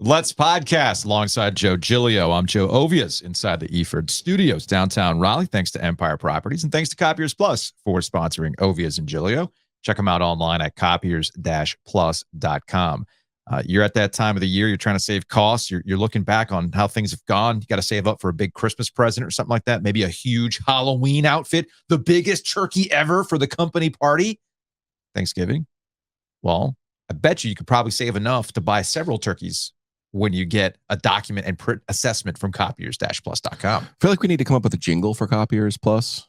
Let's podcast alongside Joe Giglio. I'm Joe Ovies inside the Eford Studios, downtown Raleigh. Thanks to Empire Properties and thanks to Copiers Plus for sponsoring Ovies and Giglio. Check them out online at copiers-plus.com. You're at that time of the year. You're trying to save costs. You're looking back on how things have gone. You got to save up for a big Christmas present or something like that. Maybe a huge Halloween outfit, the biggest turkey ever for the company party. Thanksgiving. Well, I bet you could probably save enough to buy several turkeys when you get a document and print assessment from copiers-plus.com. I feel like we need to come up with a jingle for Copiers Plus.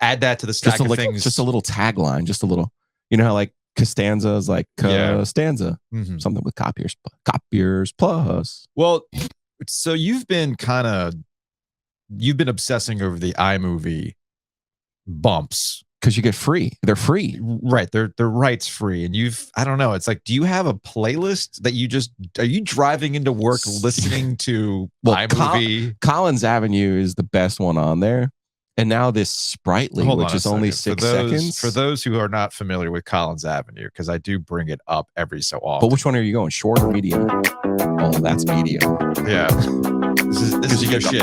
Add that to the stack of things. Just a little tagline, just a little, you know how like Costanza is like Costanza, something with Copiers Plus. Well, so you've been obsessing over the iMovie bumps. Because you get free. They're free. Right. They're rights free. And I don't know. It's like, do you have a playlist that are you driving into work listening to iMovie? Collins Avenue is the best one on there. And now this Sprightly, which is only 6 seconds. For those who are not familiar with Collins Avenue, because I do bring it up every so often. But which one are you going? Short or medium? Oh, that's medium. Yeah. This is good shit.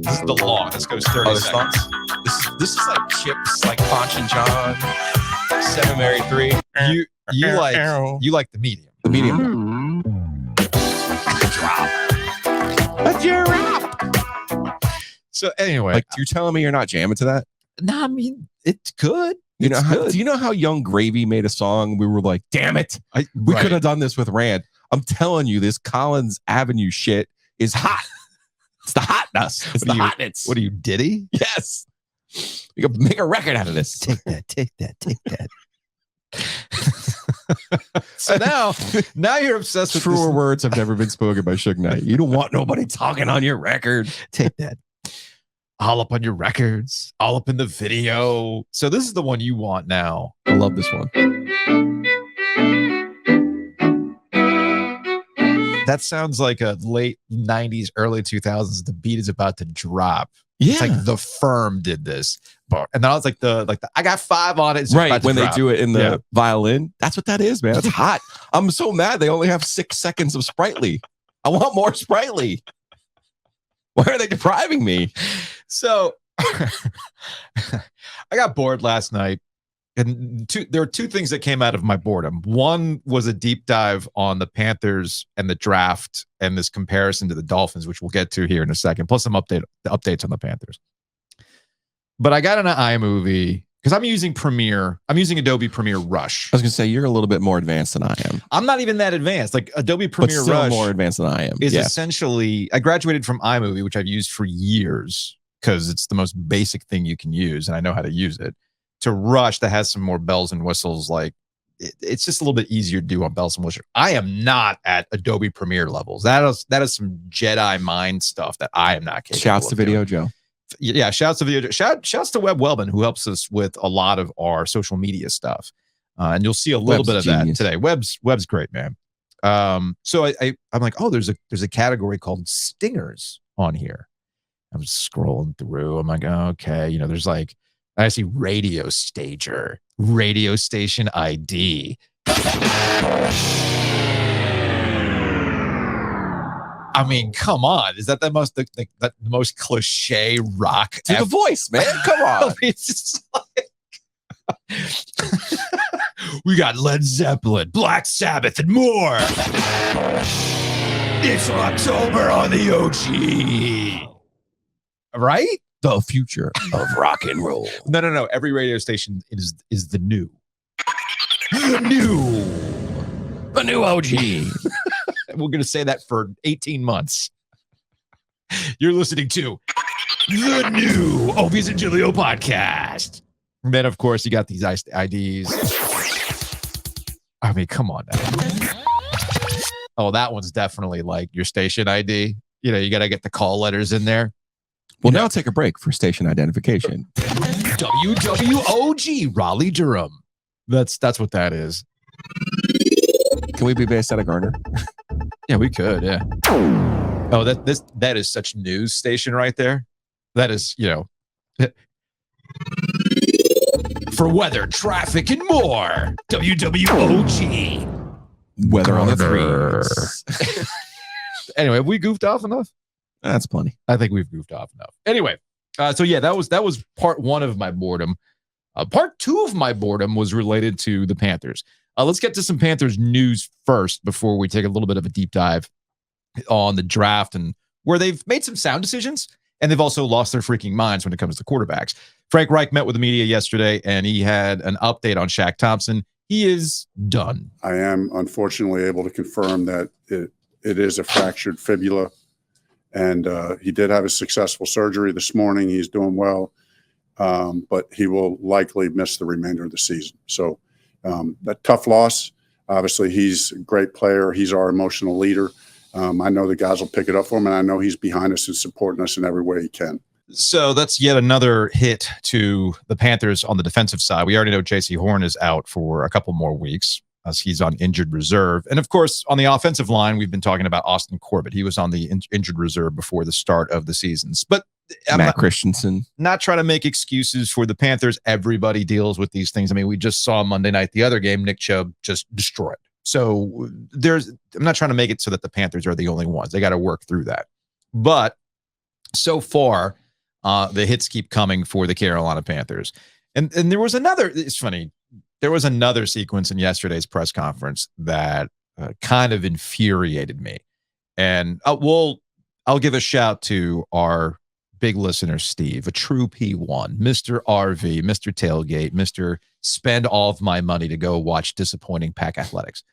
This is the long. This goes 30 seconds. This is like Chips, like Ponch and John, 7 Mary 3. You like the medium. The medium. A drop. So anyway, like you're telling me you're not jamming to that? No, I mean it's good. Do you know how Young Gravy made a song? We were like, damn it, we could have done this with Rand. I'm telling you, this Collins Avenue shit is hot. It's the hotness. It's the hotness. What are you, Diddy? Yes. You can make a record out of this. Take that. So now you're obsessed with truer words have never been spoken by Suge Knight. You don't want nobody talking on your record. Take that. All up on your records, all up in the video. So this is the one you want now. I love this one. That sounds like a late 90s, early 2000s. The beat is about to drop. Yeah. It's like The Firm did this. And then I was like, I got 5 on it. Right. When they do it in the violin. That's what that is, man. It's hot. I'm so mad they only have 6 seconds of Sprightly. I want more Sprightly. Why are they depriving me? So I got bored last night. And there are 2 things that came out of my boredom. One was a deep dive on the Panthers and the draft and this comparison to the Dolphins, which we'll get to here in a second, plus some updates on the Panthers. But I got an iMovie because I'm using Premiere. I'm using Adobe Premiere Rush. I was going to say, you're a little bit more advanced than I am. I'm not even that advanced. Like Adobe Premiere Rush Rush more advanced than I am. Is essentially, I graduated from iMovie, which I've used for years because it's the most basic thing you can use and I know how to use it, to Rush that has some more bells and whistles. Like it's just a little bit easier to do on bells and whistles. I am not at Adobe Premiere levels. That is some Jedi mind stuff that I am not capable of. Shouts to Video Joe. Yeah, shouts to Video Joe. Shouts to Webb Wellman, who helps us with a lot of our social media stuff. And you'll see a little bit of that today. Webb's great, man. So I'm like, oh, there's a category called stingers on here. I'm scrolling through. I'm like, oh, okay, there's like, I see radio stager, radio station ID. I mean, come on. Is that the most cliche rock? To the voice, man. Come on. It's just like we got Led Zeppelin, Black Sabbath, and more. It's October on the OG. Right? The future of rock and roll. No. Every radio station is the new. The new OG. We're going to say that for 18 months. You're listening to the new Ovies and Giglio podcast. And then, of course, you got these IDs. I mean, come on now. Oh, that one's definitely like your station ID. You got to get the call letters in there. Well, now take a break for station identification. WWOG, Raleigh, Durham. That's what that is. Can we be based out of Garner? Yeah, we could. Yeah. Oh, that is such news station right there. That is, for weather, traffic, and more. WWOG. Weather on the threes. Anyway, have we goofed off enough? That's plenty. I think we've goofed off enough. Anyway, so yeah, that was part one of my boredom. Part two of my boredom was related to the Panthers. Let's get to some Panthers news first before we take a little bit of a deep dive on the draft and where they've made some sound decisions and they've also lost their freaking minds when it comes to quarterbacks. Frank Reich met with the media yesterday and he had an update on Shaq Thompson. He is done. I am unfortunately able to confirm that it is a fractured fibula, and he did have a successful surgery this morning. He's doing well, but he will likely miss the remainder of the season. So that tough loss. Obviously, he's a great player. He's our emotional leader. I know the guys will pick it up for him, and I know he's behind us and supporting us in every way he can. So that's yet another hit to the Panthers on the defensive side. We already know J.C. Horn is out for a couple more weeks as he's on injured reserve. And of course, on the offensive line, we've been talking about Austin Corbett. He was on the injured reserve before the start of the seasons. But Matt Christensen. Not trying to make excuses for the Panthers. Everybody deals with these things. I mean, we just saw Monday night, the other game, Nick Chubb just destroyed. So I'm not trying to make it so that the Panthers are the only ones. They got to work through that. But so far, the hits keep coming for the Carolina Panthers. And there was it's funny, there was another sequence in yesterday's press conference that kind of infuriated me. And I'll give a shout to our big listener, Steve, a true P1, Mr. RV, Mr. Tailgate, Mr. Spend all of my money to go watch disappointing Pack Athletics.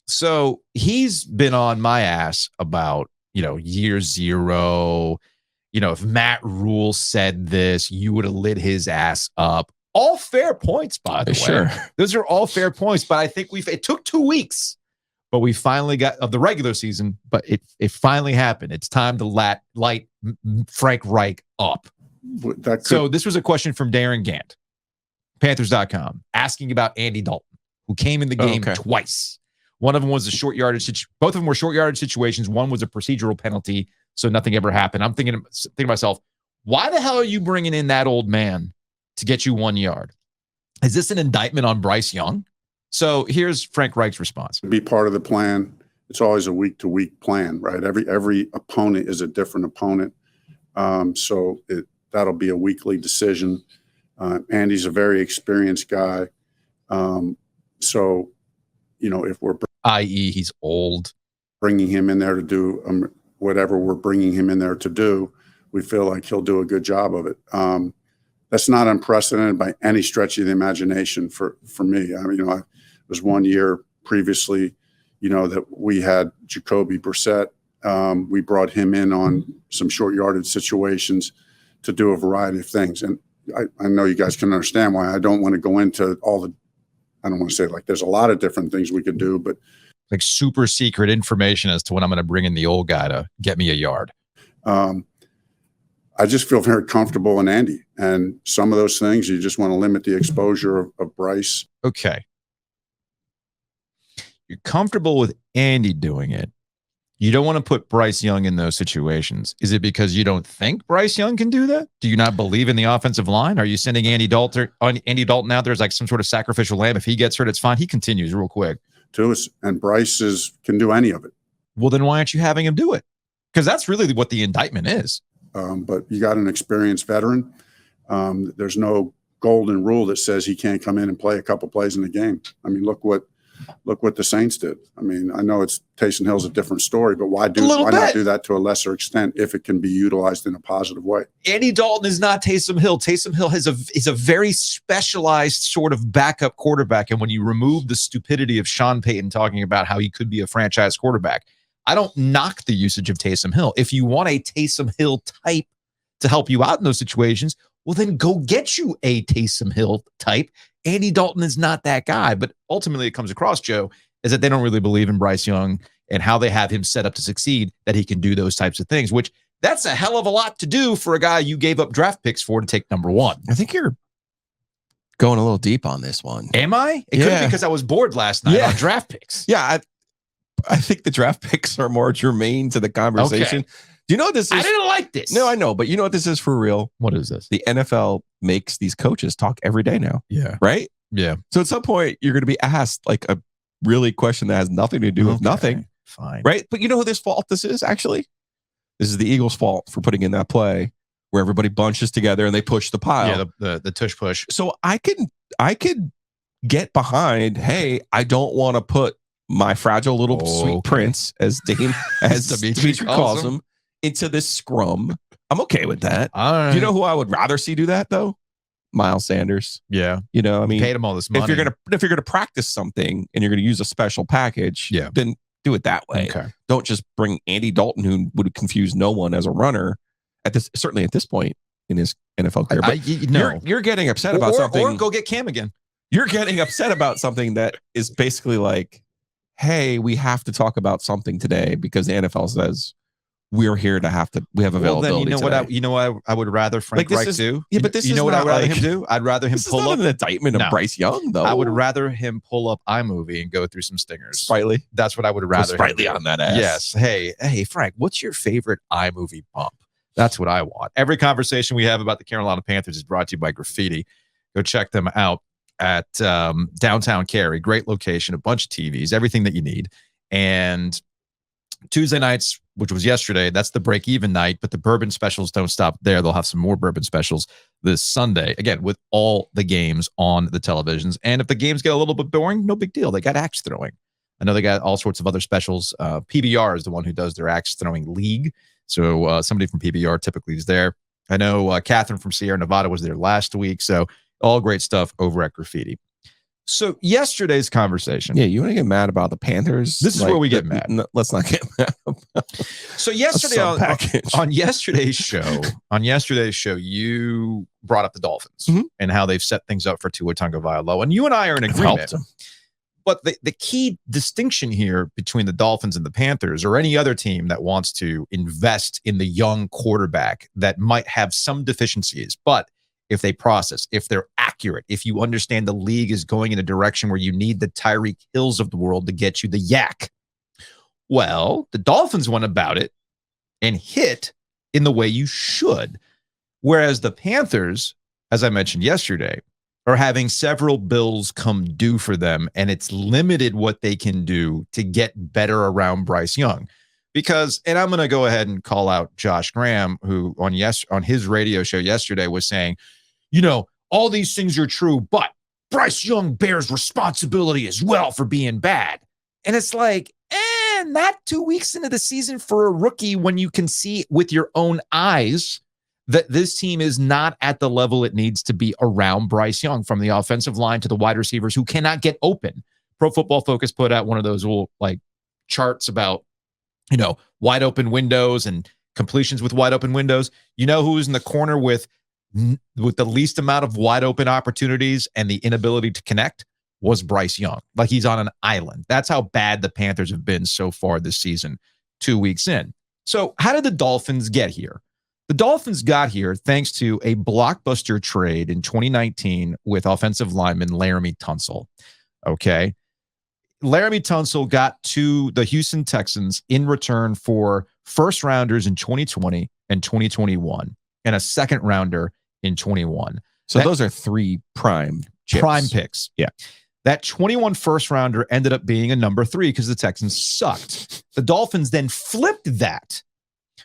So he's been on my ass about, year zero. If Matt Rule said this, you would have lit his ass up. All fair points, by the way. Sure. Those are all fair points, but I think it took 2 weeks, but we finally got of the regular season, but it finally happened. It's time to light Frank Reich up. So this was a question from Darren Gant, Panthers.com, asking about Andy Dalton, who came in the game twice. One of them was a short yardage. Both of them were short yardage situations. One was a procedural penalty, so nothing ever happened. I'm thinking to myself, why the hell are you bringing in that old man to get you 1 yard? Is this an indictment on Bryce Young? So here's Frank Reich's response. Be part of the plan. It's always a week-to-week plan, right? Every opponent is a different opponent. So that'll be a weekly decision. Andy's a very experienced guy. So, if we're i.e. he's old, bringing him in there to do whatever we're bringing him in there to do, we feel like he'll do a good job of it. That's not unprecedented by any stretch of the imagination for me. I mean, I was 1 year previously, that we had Jacoby Brissett. We brought him in on some short yardage situations to do a variety of things. And I know you guys can understand why I don't want to go into I don't want to say there's a lot of different things we could do, but like super secret information as to when I'm going to bring in the old guy to get me a yard. I just feel very comfortable in Andy, and some of those things you just want to limit the exposure of Bryce. Okay. You're comfortable with Andy doing it. You don't want to put Bryce Young in those situations. Is it because you don't think Bryce Young can do that? Do you not believe in the offensive line? Are you sending Andy Dalton out there as like some sort of sacrificial lamb? If he gets hurt, it's fine. He continues real quick. And Bryce can do any of it. Well, then why aren't you having him do it? Because that's really what the indictment is. But you got an experienced veteran. There's no golden rule that says he can't come in and play a couple plays in the game. I mean, look what the Saints did. I mean, I know Taysom Hill's a different story, but why not do that to a lesser extent if it can be utilized in a positive way? Andy Dalton is not Taysom Hill. Taysom Hill is a very specialized sort of backup quarterback. And when you remove the stupidity of Sean Payton talking about how he could be a franchise quarterback, I don't knock the usage of Taysom Hill. If you want a Taysom Hill type to help you out in those situations, well, then go get you a Taysom Hill type. Andy Dalton is not that guy. But ultimately, it comes across, Joe, is that they don't really believe in Bryce Young and how they have him set up to succeed, that he can do those types of things, which that's a hell of a lot to do for a guy you gave up draft picks for to take number one. I think you're going a little deep on this one. Am I? It could be because I was bored last night on draft picks. Yeah, I think the draft picks are more germane to the conversation. Okay. Do you know what this is? I didn't like this. No, I know, but you know what this is for real? What is this? The NFL makes these coaches talk every day now. Yeah. Right? Yeah. So at some point, you're going to be asked like a really question that has nothing to do with nothing. Fine. Right? But you know who this fault this is, actually? This is the Eagles' fault for putting in that play where everybody bunches together and they push the pile. Yeah, the tush push. So I could get behind, hey, I don't want to put my fragile little sweet prince, as Dimitri calls him, into this scrum. I'm okay with that. Right. You know who I would rather see do that, though? Miles Sanders. Yeah. You know, I mean, paid him all this money. If you're gonna practice something and you're gonna use a special package, then do it that way. Okay. Don't just bring Andy Dalton, who would confuse no one as a runner certainly at this point in his NFL career. But you're getting upset about something. Or go get Cam again. You're getting upset about something that is basically like, hey, we have to talk about something today because the NFL says we have availability. Then you know what I would rather Frank Reich do? Yeah, but you know what I'd rather him do? I'd rather him pull up an indictment of Bryce Young, though. I would rather him pull up iMovie and go through some stingers. Sprightly. That's what I would rather. Sprightly on that ass. Yes. Hey, Frank, what's your favorite iMovie bump? That's what I want. Every conversation we have about the Carolina Panthers is brought to you by Graffiti. Go check them out at downtown Cary. Great location, a bunch of TVs, everything that you need. And Tuesday nights, which was yesterday, that's the break-even night, but the bourbon specials don't stop there. They'll have some more bourbon specials this Sunday, again, with all the games on the televisions. And if the games get a little bit boring, no big deal. They got axe throwing. I know they got all sorts of other specials. PBR is the one who does their axe throwing league. So somebody from PBR typically is there. I know Catherine from Sierra Nevada was there last week. So all great stuff over at Graffiti. So yesterday's conversation. Yeah, you want to get mad about the Panthers? This is where we get mad. No, let's not get mad. So yesterday on yesterday's show, you brought up the Dolphins and how they've set things up for Tua Tagovailoa, and you and I are in agreement. But the key distinction here between the Dolphins and the Panthers, or any other team that wants to invest in the young quarterback that might have some deficiencies, but if they process, if they're accurate, if you understand the league is going in a direction where you need the Tyreek Hills of the world to get you the yak. Well, the Dolphins went about it and hit in the way you should. Whereas the Panthers, as I mentioned yesterday, are having several bills come due for them, and it's limited what they can do to get better around Bryce Young. Because, and I'm going to go ahead and call out Josh Graham, who on his radio show yesterday was saying, you know, all these things are true, but Bryce Young bears responsibility as well for being bad. And it's like, not 2 weeks into the season for a rookie when you can see with your own eyes that this team is not at the level it needs to be around Bryce Young, from the offensive line to the wide receivers who cannot get open. Pro Football Focus put out one of those little charts about, wide open windows and completions with wide open windows. You know who's in the corner with the least amount of wide open opportunities and the inability to connect? Was Bryce Young. Like he's on an island. That's how bad the Panthers have been so far this season, 2 weeks in. So how did the Dolphins get here? The Dolphins got here thanks to a blockbuster trade in 2019 with offensive lineman Laremy Tunsil. Okay. Laremy Tunsil got to the Houston Texans in return for first rounders in 2020 and 2021 and a second rounder in 21. So those are three prime picks. Yeah. That 21 first rounder ended up being a number 3 because the Texans sucked. The Dolphins then flipped that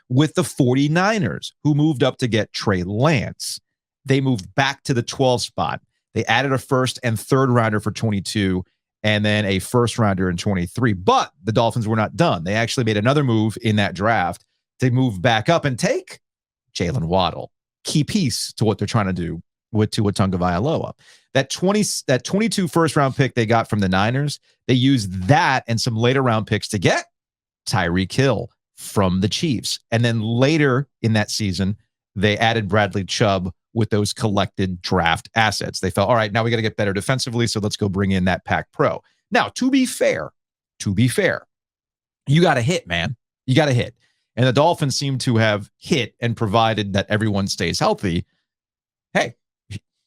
with the 49ers, who moved up to get Trey Lance. They moved back to the 12 spot. They added a first and third rounder for 22 and then a first rounder in 23. But the Dolphins were not done. They actually made another move in that draft to move back up and take Jalen Waddle. Key piece to what they're trying to do with Tua Tagovailoa. That 22 first round pick they got from the Niners, they used that and some later round picks to get Tyreek Hill from the Chiefs. And then later in that season, they added Bradley Chubb with those collected draft assets. They felt, all right, now we got to get better defensively, so let's go bring in that Pac Pro. Now, to be fair, you got to hit, man. You got to hit. And the Dolphins seem to have hit, and provided that everyone stays healthy, hey,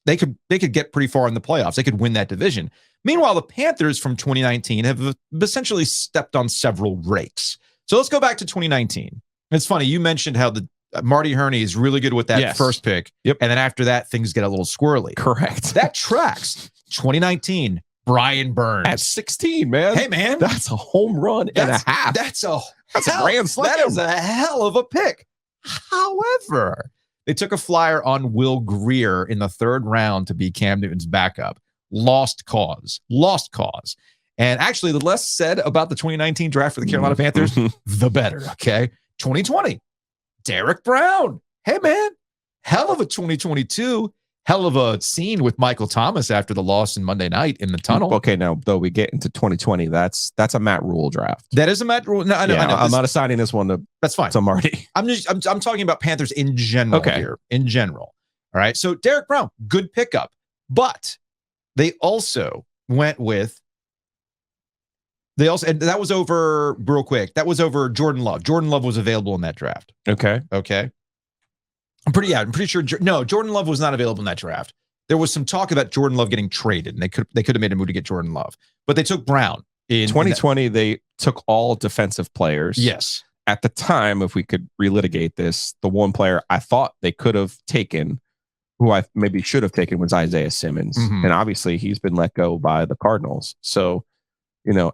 they could get pretty far in the playoffs. They could win that division. Meanwhile, the Panthers from 2019 have essentially stepped on several rakes. So let's go back to 2019. It's funny. You mentioned how the Marty Hurney is really good with that first pick. Yep. And then after that, things get a little squirrely. Correct. That tracks. 2019, Brian Burns. At 16, man. Hey, man. That's a home run and a half. That's a grand slam. That is a hell of a pick. However, they took a flyer on Will Greer in the 3rd round to be Cam Newton's backup. Lost cause. And actually, the less said about the 2019 draft for the Carolina Panthers, the better, okay? 2020, Derek Brown. Hey, man, hell of a 2022. Hell of a scene with Michael Thomas after the loss in Monday night in the tunnel. Okay, now, though we get into 2020, that's a Matt Rule draft. That is a Matt Rule. No, I know. I'm not assigning this one to that's fine. To Marty. I'm talking about Panthers in general here. In general. All right. So Derek Brown, good pickup. But they also went with and that was over real quick. That was over Jordan Love. Jordan Love was available in that draft. Okay. I'm pretty sure. No, Jordan Love was not available in that draft. There was some talk about Jordan Love getting traded, and they could have made a move to get Jordan Love, but they took Brown in 2020. They took all defensive players. Yes. At the time, if we could relitigate this, the one player I thought they could have taken, who I maybe should have taken, was Isaiah Simmons, and obviously he's been let go by the Cardinals. So,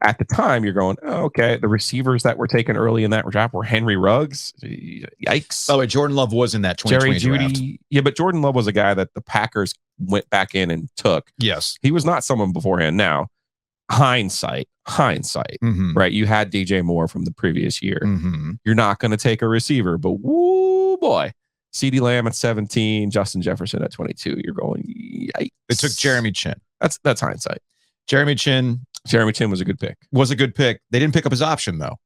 at the time, you're going, oh, okay, the receivers that were taken early in that draft were Henry Ruggs. Yikes. Oh, wait, Jordan Love was in that 2020 Jerry draft. Jeudy. Yeah, but Jordan Love was a guy that the Packers went back in and took. Yes. He was not someone beforehand. Now, hindsight, right? You had DJ Moore from the previous year. You're not going to take a receiver, but woo boy. CeeDee Lamb at 17, Justin Jefferson at 22. You're going, yikes. They took Jeremy Chin. That's hindsight. Jeremy Chin was a good pick. They didn't pick up his option, though.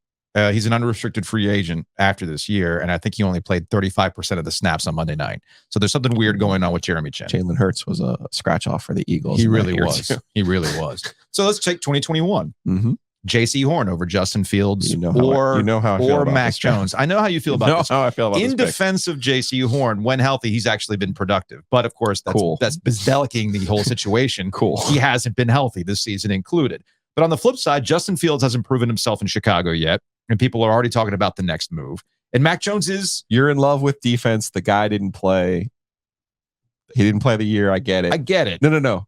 He's an unrestricted free agent after this year, and I think he only played 35% of the snaps on Monday night. So there's something weird going on with Jeremy Chin. Jalen Hurts was a scratch off for the Eagles. He really was. He really was. So let's take 2021. J.C. Horn over Justin Fields or Mac Jones. I know how you feel about this. How I feel about in defense of J.C. Horn, when healthy, he's actually been productive. But of course, that's bezdeliking the whole situation. He hasn't been healthy this season included. But on the flip side, Justin Fields hasn't proven himself in Chicago yet, and people are already talking about the next move. And Mac Jones is... You're in love with defense. The guy didn't play. He didn't play the year. I get it. No.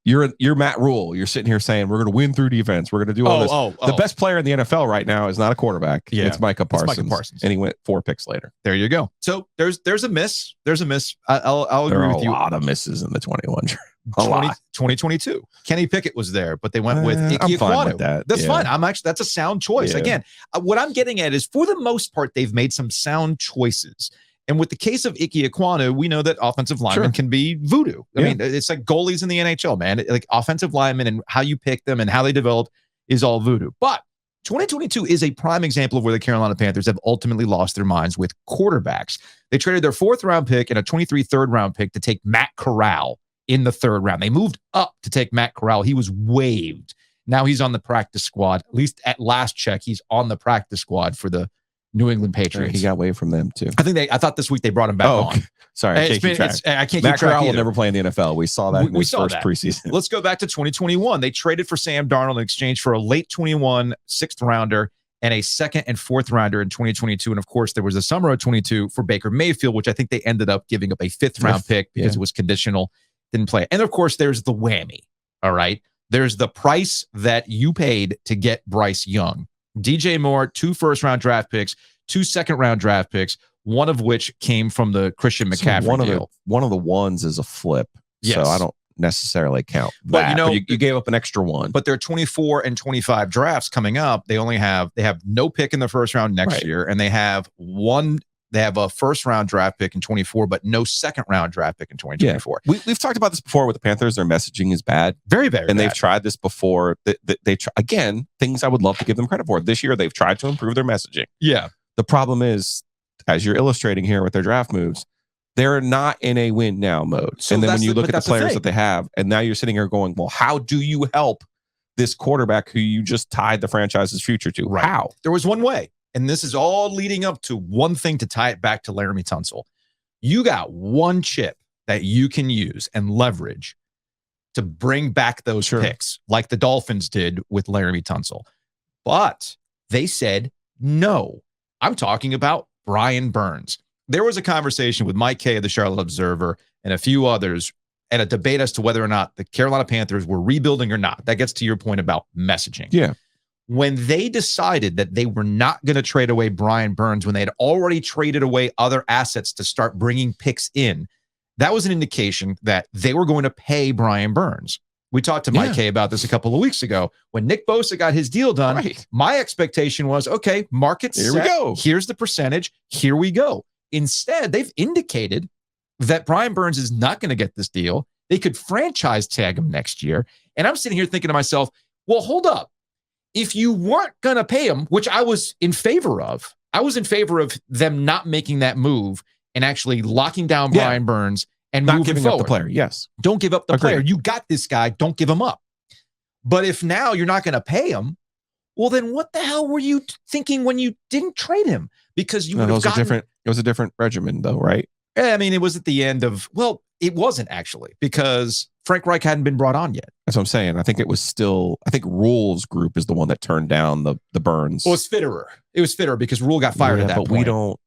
You're Matt Rule. You're sitting here saying we're going to win through defense. We're going to do all this. The best player in the NFL right now is not a quarterback. Yeah. It's Micah Parsons. And he went 4 picks later. There you go. So there's a miss. I'll agree with you. There are a lot of misses in the 21 draft. 2022. Kenny Pickett was there, but they went with Ike I'm Ekwonu. fine with that. That's fine. That's a sound choice. Yeah. Again, what I'm getting at is, for the most part, they've made some sound choices. And with the case of Ike Ekwonu, we know that offensive linemen can be voodoo. I mean, it's like goalies in the NHL, man. Like offensive linemen and how you pick them and how they develop is all voodoo. But 2022 is a prime example of where the Carolina Panthers have ultimately lost their minds with quarterbacks. They traded their 4th round pick and a 23 3rd round pick to take Matt Corral in the 3rd round. They moved up to take Matt Corral. He was waived. Now he's on the practice squad. At least at last check, he's on the practice squad for the New England Patriots. He got waived from them too. I thought this week they brought him back on. Sorry, I can't keep track. Corral will never play in the NFL. We saw that in his first preseason. Let's go back to 2021. They traded for Sam Darnold in exchange for a late 21 6th rounder and a 2nd and 4th rounder in 2022. And of course, there was the summer of 22 for Baker Mayfield, which I think they ended up giving up a 5th round pick because it was conditional, didn't play. And of course, there's the whammy. All right. There's the price that you paid to get Bryce Young. DJ Moore, 2 first-round draft picks, 2 second-round draft picks, one of which came from the Christian McCaffrey deal. One of the ones is a flip, so I don't necessarily count that. But you gave up an extra one. But their 24 and 25 drafts coming up, they have no pick in the first round next year, and they have a first-round draft pick in 24, but no second-round draft pick in 2024. Yeah. We've talked about this before with the Panthers. Their messaging is bad. Very, very and bad. They've tried this before. Again, things I would love to give them credit for. This year, they've tried to improve their messaging. Yeah. The problem is, as you're illustrating here with their draft moves, they're not in a win now mode. So and then when you look at the players that they have, and now you're sitting here going, well, how do you help this quarterback who you just tied the franchise's future to? Right. How? There was one way. And this is all leading up to one thing to tie it back to Laramie Tunsil. You got one chip that you can use and leverage to bring back those picks, like the Dolphins did with Laramie Tunsil. But they said no. I'm talking about Brian Burns. There was a conversation with Mike Kay of the Charlotte Observer and a few others and a debate as to whether or not the Carolina Panthers were rebuilding or not. That gets to your point about messaging. Yeah. When they decided that they were not going to trade away Brian Burns, when they had already traded away other assets to start bringing picks in, that was an indication that they were going to pay Brian Burns. We talked to Mike K about this a couple of weeks ago. When Nick Bosa got his deal done, my expectation was, okay, market Here set. we go. Here's the percentage. Here we go. Instead, they've indicated that Brian Burns is not going to get this deal. They could franchise tag him next year. And I'm sitting here thinking to myself, well, hold up. If you weren't going to pay him, which I was in favor of, I was in favor of them not making that move and actually locking down Brian Burns and not moving giving forward. up the player. Yes. Don't give up the Agreed. player. You got this guy. Don't give him up. But if now you're not going to pay him, well, then what the hell were you thinking when you didn't trade him? Because you would have gotten different. It was a different regimen, though, right? I mean, it was at the end of, well, it wasn't actually, because Frank Reich hadn't been brought on yet. That's what I'm saying. I think it was still, I think Rule's group is the one that turned down the Burns. Well, it's Fitterer. It was Fitterer because Rule got fired at that but point.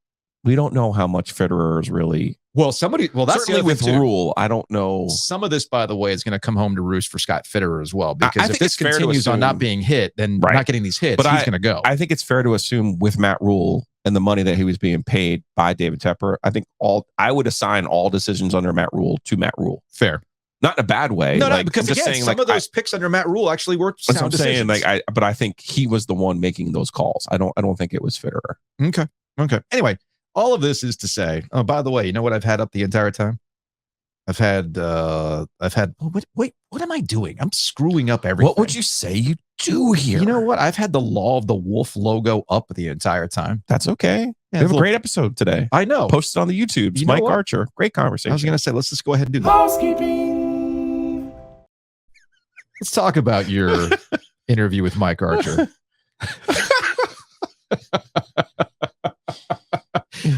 we don't know how much Fitterer is really. Well, that's certainly with Rule. I don't know. Some of this, by the way, is going to come home to roost for Scott Fitterer as well, because if this continues on not being hit, then not getting these hits, he's going to go. I think it's fair to assume with Matt Rule and the money that he was being paid by David Tepper, I think I would assign all decisions under Matt Rule to Matt Rule. Fair. Not in a bad way. No, because again, some of those picks under Matt Rule actually were sound decisions. But I think he was the one making those calls. I don't think it was Fitterer. Okay. Anyway, all of this is to say, oh, by the way, you know what I've had up the entire time? I've had wait, what am I doing? I'm screwing up everything. What would you say you do here? You know what? I've had the Law of the Wolf logo up the entire time. That's okay. Yeah, we have a great episode today. I know. Posted on the YouTubes. Mike Archer. Great conversation. I was going to say, let's just go ahead and do that. Housekeeping. Let's talk about your interview with Mike Archer.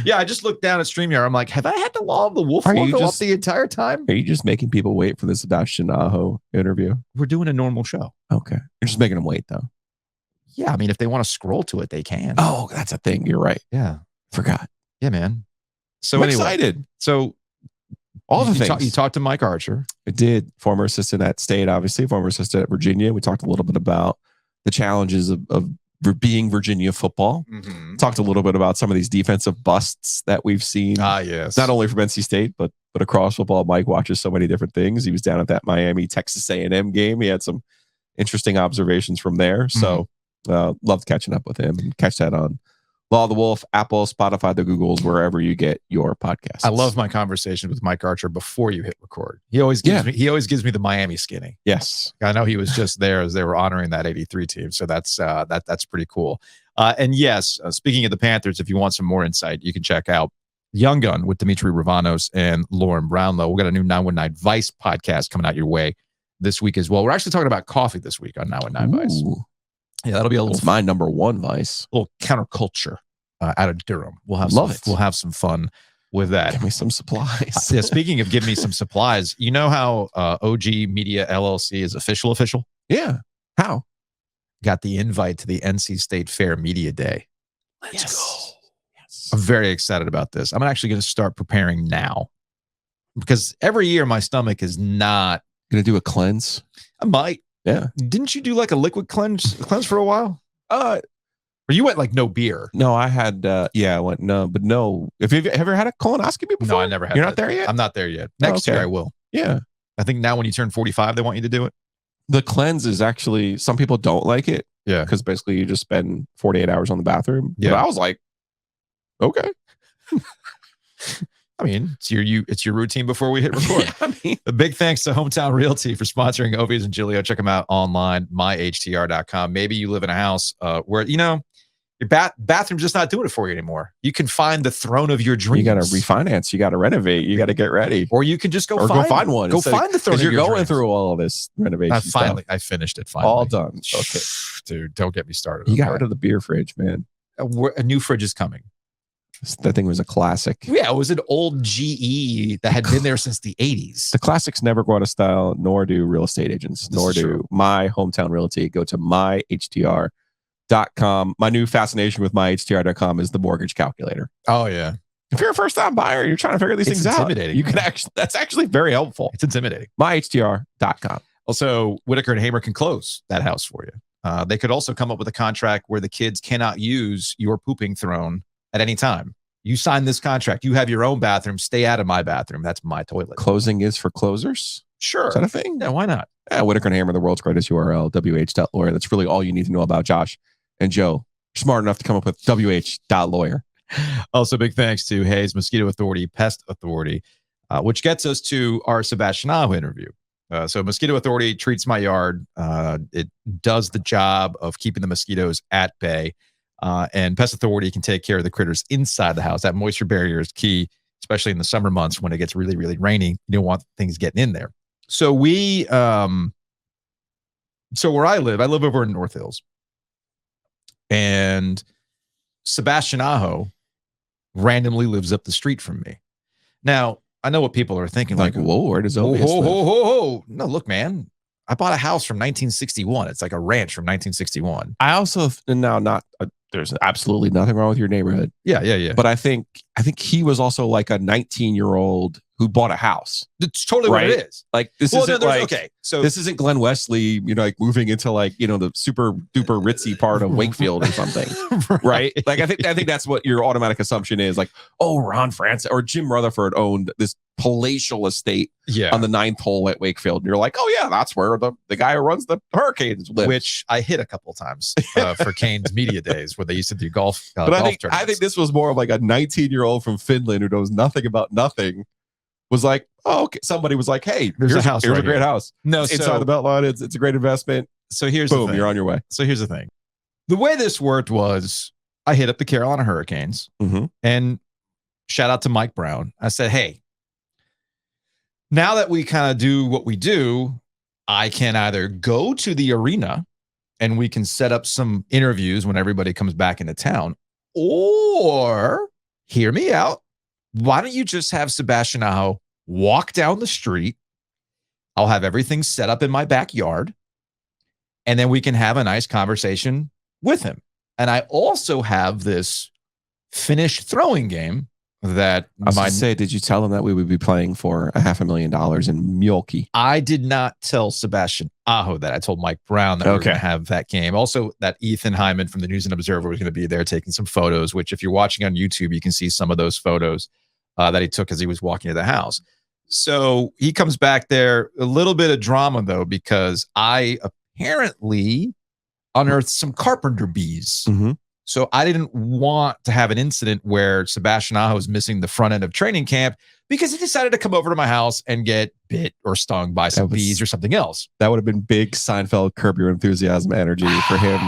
Yeah, I just looked down at StreamYard. I'm like, have I had the Law of the Wolf logo up the entire time? Are you just making people wait for the Sebastian Aho interview? We're doing a normal show. Okay. You're just making them wait, though. Yeah, I mean, if they want to scroll to it, they can. Oh, that's a thing. You're right. Yeah. Forgot. Yeah, man. So I'm anyway, excited. So all the things. You talked to Mike Archer. I did. Former assistant at State, obviously. Former assistant at Virginia. We talked a little bit about the challenges of being Virginia football. Mm-hmm. Talked a little bit about some of these defensive busts that we've seen. Yes. Not only from NC State, but across football. Mike watches so many different things. He was down at that Miami Texas A&M game. He had some interesting observations from there. So loved catching up with him, and catch that on Law of the Wolf, Apple, Spotify, the Googles, wherever you get your podcasts. I love my conversation with Mike Archer before you hit record. He always gives me the Miami skinny. Yes. I know he was just there as they were honoring that 83 team. So that's pretty cool. And yes, speaking of the Panthers, if you want some more insight, you can check out Young Gun with Dimitri Ravanos and Lauren Brownlow. We've got a new 919 Vice podcast coming out your way this week as well. We're actually talking about coffee this week on 919 Vice. Yeah, that'll be a little. It's my number one vice. A little counterculture out of Durham. We'll have some fun with that. Give me some supplies. Yeah, speaking of give me some supplies, you know how OG Media LLC is official? Yeah. How? Got the invite to the NC State Fair Media Day. Let's go. Yes. I'm very excited about this. I'm actually going to start preparing now, because every year my stomach is not going to do a cleanse. I might. Yeah. Didn't you do like a liquid cleanse for a while? Or you went like no beer? No, I had. I went no, but no. Have you ever had a colonoscopy before? No, I never had. You're not there yet? I'm not there yet. Next year I will. Yeah. I think now when you turn 45, they want you to do it. The cleanse is actually, some people don't like it. Yeah. Because basically you just spend 48 hours on the bathroom. Yeah. But I was like, okay. I mean, it's your routine before we hit record. Yeah, I mean, a big thanks to Hometown Realty for sponsoring Ovies and Giglio. Check them out online, myhtr.com. Maybe you live in a house where, your bathroom's just not doing it for you anymore. You can find the throne of your dreams. You got to refinance. You got to renovate. You got to get ready. Or you can just go find one. Go find the throne of your dreams. You're going dreams. through all of this renovation Finally, stuff. I finished it. Finally. All done. Okay. Dude, don't get me started. You got rid of the beer fridge, man. A new fridge is coming. That thing was a classic. Yeah, it was an old GE that had been there since the 80s. The classics never go out of style, nor do real estate agents, nor do my Hometown Realty. Go to myhtr.com. My new fascination with myhtr.com is the mortgage calculator. Oh, yeah. If you're a first-time buyer, you're trying to figure these things out. You can actually, that's actually very helpful. It's intimidating. MyHTR.com. Also, Whitaker and Hamer can close that house for you. They could also come up with a contract where the kids cannot use your pooping throne at any time. You sign this contract. You have your own bathroom. Stay out of my bathroom. That's my toilet. Closing is for closers? Sure. Is that a thing? Yeah, why not? Yeah, Whitaker and Hamer, the world's greatest URL, wh.lawyer. That's really all you need to know about Josh and Joe. Smart enough to come up with wh.lawyer. Also, big thanks to Hayes Mosquito Authority, Pest Authority, which gets us to our Sebastian Aho interview. So Mosquito Authority treats my yard. It does the job of keeping the mosquitoes at bay. And Pest Authority can take care of the critters inside the house. That moisture barrier is key, especially in the summer months when it gets really, really rainy. You don't want things getting in there. So so where I live over in North Hills. And Sebastian Aho randomly lives up the street from me. Now, I know what people are thinking. Like, whoa, where does Ovies live? No, look, man. I bought a house from 1961. It's like a ranch from 1961. I also, there's absolutely nothing wrong with your neighborhood. Yeah. But I think he was also like a 19-year-old who bought a house. It's totally right? What it is. Like this isn't like, okay, so this isn't Glenn Wesley, like moving into like, the super duper ritzy part of Wakefield or something. right? Like I think that's what your automatic assumption is. Like, oh, Ron Francis or Jim Rutherford owned this palatial estate on the 9th hole at Wakefield. And you're like, oh yeah, that's where the guy who runs the Hurricanes lives. Which I hit a couple of times for Kane's media days where they used to do golf. But golf I think this was more of like a 19-year-old from Finland who knows nothing about nothing. Was like, oh, okay. Somebody was like, hey, here's a house. Here's a great house. No, inside the Beltline. It's a great investment. So here's boom, the thing. You're on your way. So here's the thing. The way this worked was I hit up the Carolina Hurricanes and shout out to Mike Brown. I said, hey, now that we kind of do what we do, I can either go to the arena and we can set up some interviews when everybody comes back into town, or hear me out. Why don't you just have Sebastian Aho walk down the street? I'll have everything set up in my backyard, and then we can have a nice conversation with him. And I also have this finished throwing game that did you tell him that we would be playing for $500,000 in Mulkey? I did not tell Sebastian Aho that. I told Mike Brown that we were going to have that game. Also, that Ethan Hyman from the News and Observer was going to be there taking some photos, which if you're watching on YouTube, you can see some of those photos that he took as he was walking to the house. So he comes back there, a little bit of drama though, because I apparently unearthed some carpenter bees. So I didn't want to have an incident where Sebastian Aho is missing the front end of training camp because he decided to come over to my house and get bit or stung by some bees or something else. That would have been big Seinfeld Curb Your Enthusiasm energy for him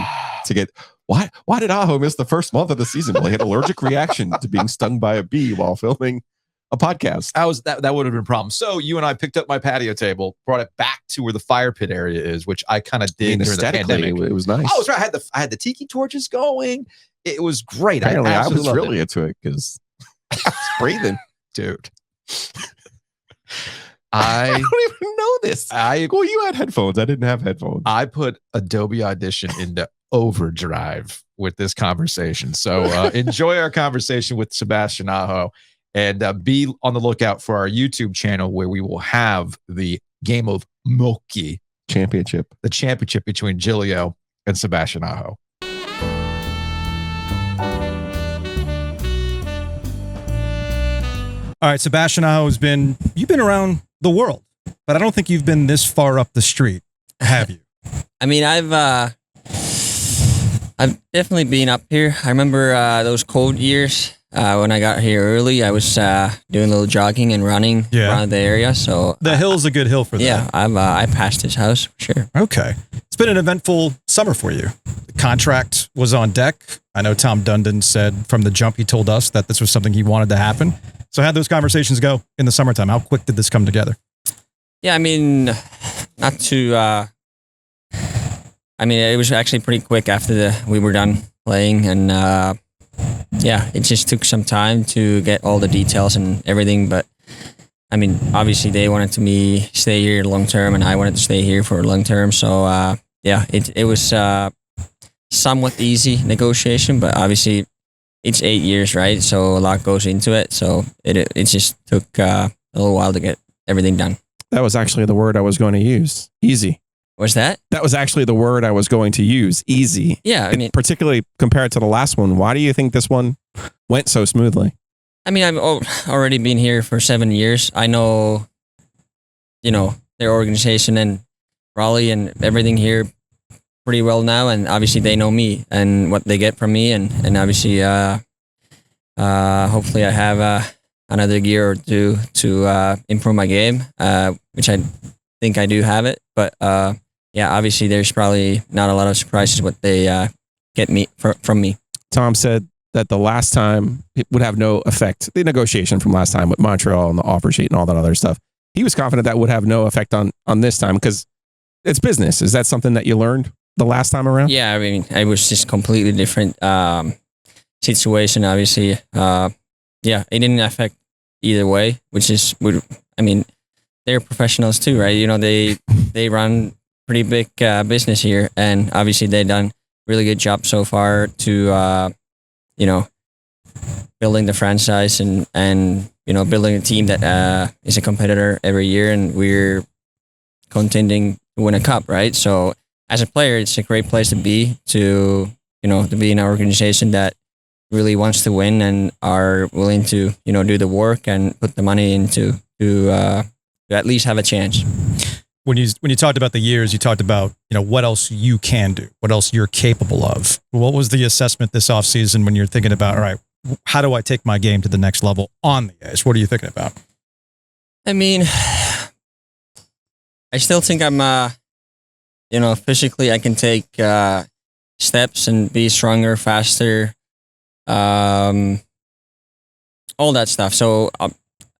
to get. Why did Aho miss the first month of the season? Well, he had an allergic reaction to being stung by a bee while filming a podcast. That would have been a problem. So you and I picked up my patio table, brought it back to where the fire pit area is, which I kind of did during the pandemic. It was nice. Oh, that's right. I had the tiki torches going. It was great. Apparently, I was really into it because I was breathing, dude. I don't even know this. Well, you had headphones. I didn't have headphones. I put Adobe Audition into overdrive with this conversation. So enjoy our conversation with Sebastian Aho. And be on the lookout for our YouTube channel where we will have the game of Mulkey championship. The championship between Giglio and Sebastian Aho. All right, Sebastian Aho you've been around the world, but I don't think you've been this far up the street, have you? I mean, I've definitely been up here. I remember those cold years. When I got here early, I was doing a little jogging and running around the area. So the hill's a good hill for that. Yeah, I passed his house for sure. Okay, it's been an eventful summer for you. The contract was on deck. I know Tom Dundon said from the jump he told us that this was something he wanted to happen. So how'd those conversations go in the summertime? How quick did this come together? Yeah, I mean, not too. I mean, it was actually pretty quick after we were done playing, and. Yeah, it just took some time to get all the details and everything, but I mean, obviously they wanted me to stay here long term, and I wanted to stay here for long term. So yeah, it was somewhat easy negotiation, but obviously it's 8 years, right? So a lot goes into it. So it just took a little while to get everything done. That was actually the word I was going to use. Easy. What's that? That was actually the word I was going to use. Easy. Yeah, I mean, particularly compared to the last one. Why do you think this one went so smoothly? I mean, I've already been here for 7 years. I know, their organization and Raleigh and everything here pretty well now, and obviously they know me and what they get from me, and obviously, hopefully I have another year or two to improve my game, which I think I do have it. But obviously there's probably not a lot of surprises what they get from me. Tom said that the last time it would have no effect. The negotiation from last time with Montreal and the offer sheet and all that other stuff. He was confident that would have no effect on this time because it's business. Is that something that you learned the last time around? Yeah, I mean, it was just completely different situation, obviously. It didn't affect either way, which is, I mean, they're professionals too, right? They run pretty big business here, and obviously they've done really good job so far to, building the franchise and building a team that is a competitor every year, and we're contending to win a cup, right? So as a player, it's a great place to be, to be in an organization that really wants to win and are willing to, do the work and put the money into to at least have a chance. When you talked about the years, you talked about, what else you can do, what else you're capable of. What was the assessment this offseason when you're thinking about, all right, how do I take my game to the next level on the ice? What are you thinking about? I mean, I still think I'm, physically I can take steps and be stronger, faster, all that stuff. So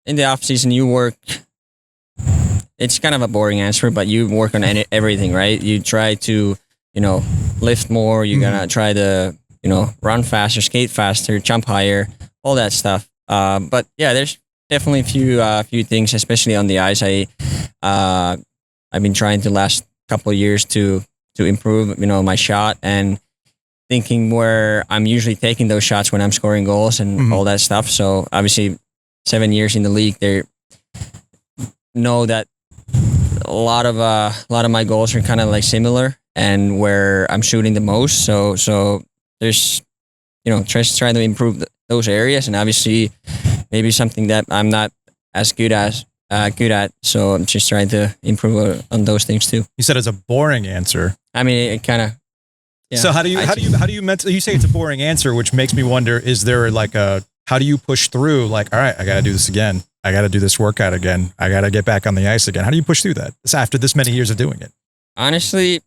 in the offseason, you work. It's kind of a boring answer, but you work on everything, right? You try to, lift more. You're gonna try to, run faster, skate faster, jump higher, all that stuff. But yeah, there's definitely a few things, especially on the ice. I've been trying the last couple of years to improve, my shot and thinking where I'm usually taking those shots when I'm scoring goals and all that stuff. So obviously, 7 years in the league, they know that a lot of my goals are kind of like similar and where I'm shooting the most. So there's, just trying to improve those areas, and obviously maybe something that I'm not as good at. So I'm just trying to improve on those things too. You said it's a boring answer. I mean, it kind of. Yeah, so how do you mentally? You say it's a boring answer, which makes me wonder: is there how do you push through? Like, all right, I got to do this again. I got to do this workout again. I got to get back on the ice again. How do you push through that? It's after this many years of doing it. Honestly,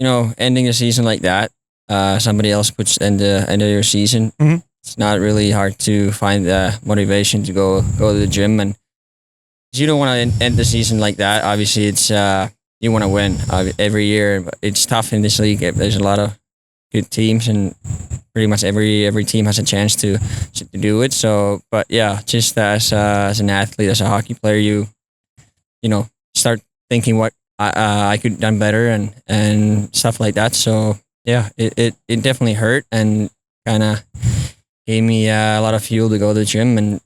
ending a season like that, somebody else puts end of your season. Mm-hmm. It's not really hard to find the motivation to go to the gym, and you don't want to end the season like that. Obviously, it's you want to win every year. It's tough in this league. There's a lot of good teams, and pretty much every team has a chance to do it. So, but yeah, just as an athlete, as a hockey player, you start thinking what I could have done better and stuff like that. So yeah, it definitely hurt and kind of gave me a lot of fuel to go to the gym and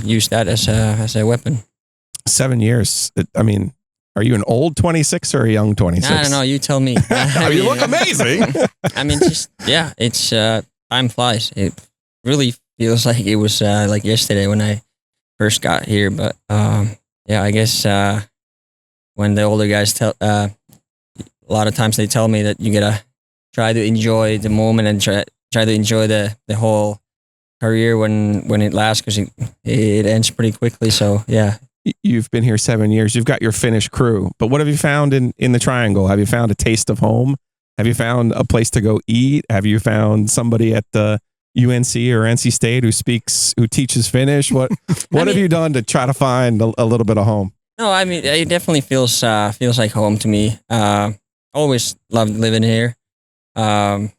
use that as a weapon. 7 years. I mean, are you an old 26 or a young 26? I don't know. You tell me. You look amazing. I mean, it's time flies. It really feels like it was like yesterday when I first got here. But I guess when the older guys tell, a lot of times they tell me that you gotta try to enjoy the moment and try to enjoy the whole career when it lasts, because it ends pretty quickly. So yeah. You've been here 7 years. You've got your Finnish crew, but what have you found in the Triangle? Have you found a taste of home? Have you found a place to go eat? Have you found somebody at the UNC or NC State who teaches Finnish? What have you done to try to find a little bit of home? No, I mean, it definitely feels like home to me. Always loved living here. I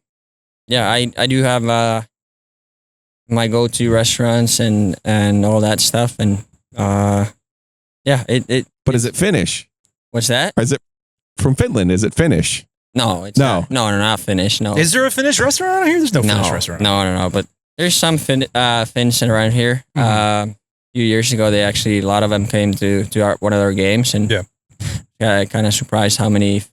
do have my go-to restaurants and all that stuff, and But is it Finnish? What's that? Or is it from Finland? Is it Finnish? No, no, not Finnish. No. Is there a Finnish restaurant around here? There's no Finnish restaurant. No. But there's some Finns around here. A few years ago, a lot of them came to one of our games, and kind of surprised how many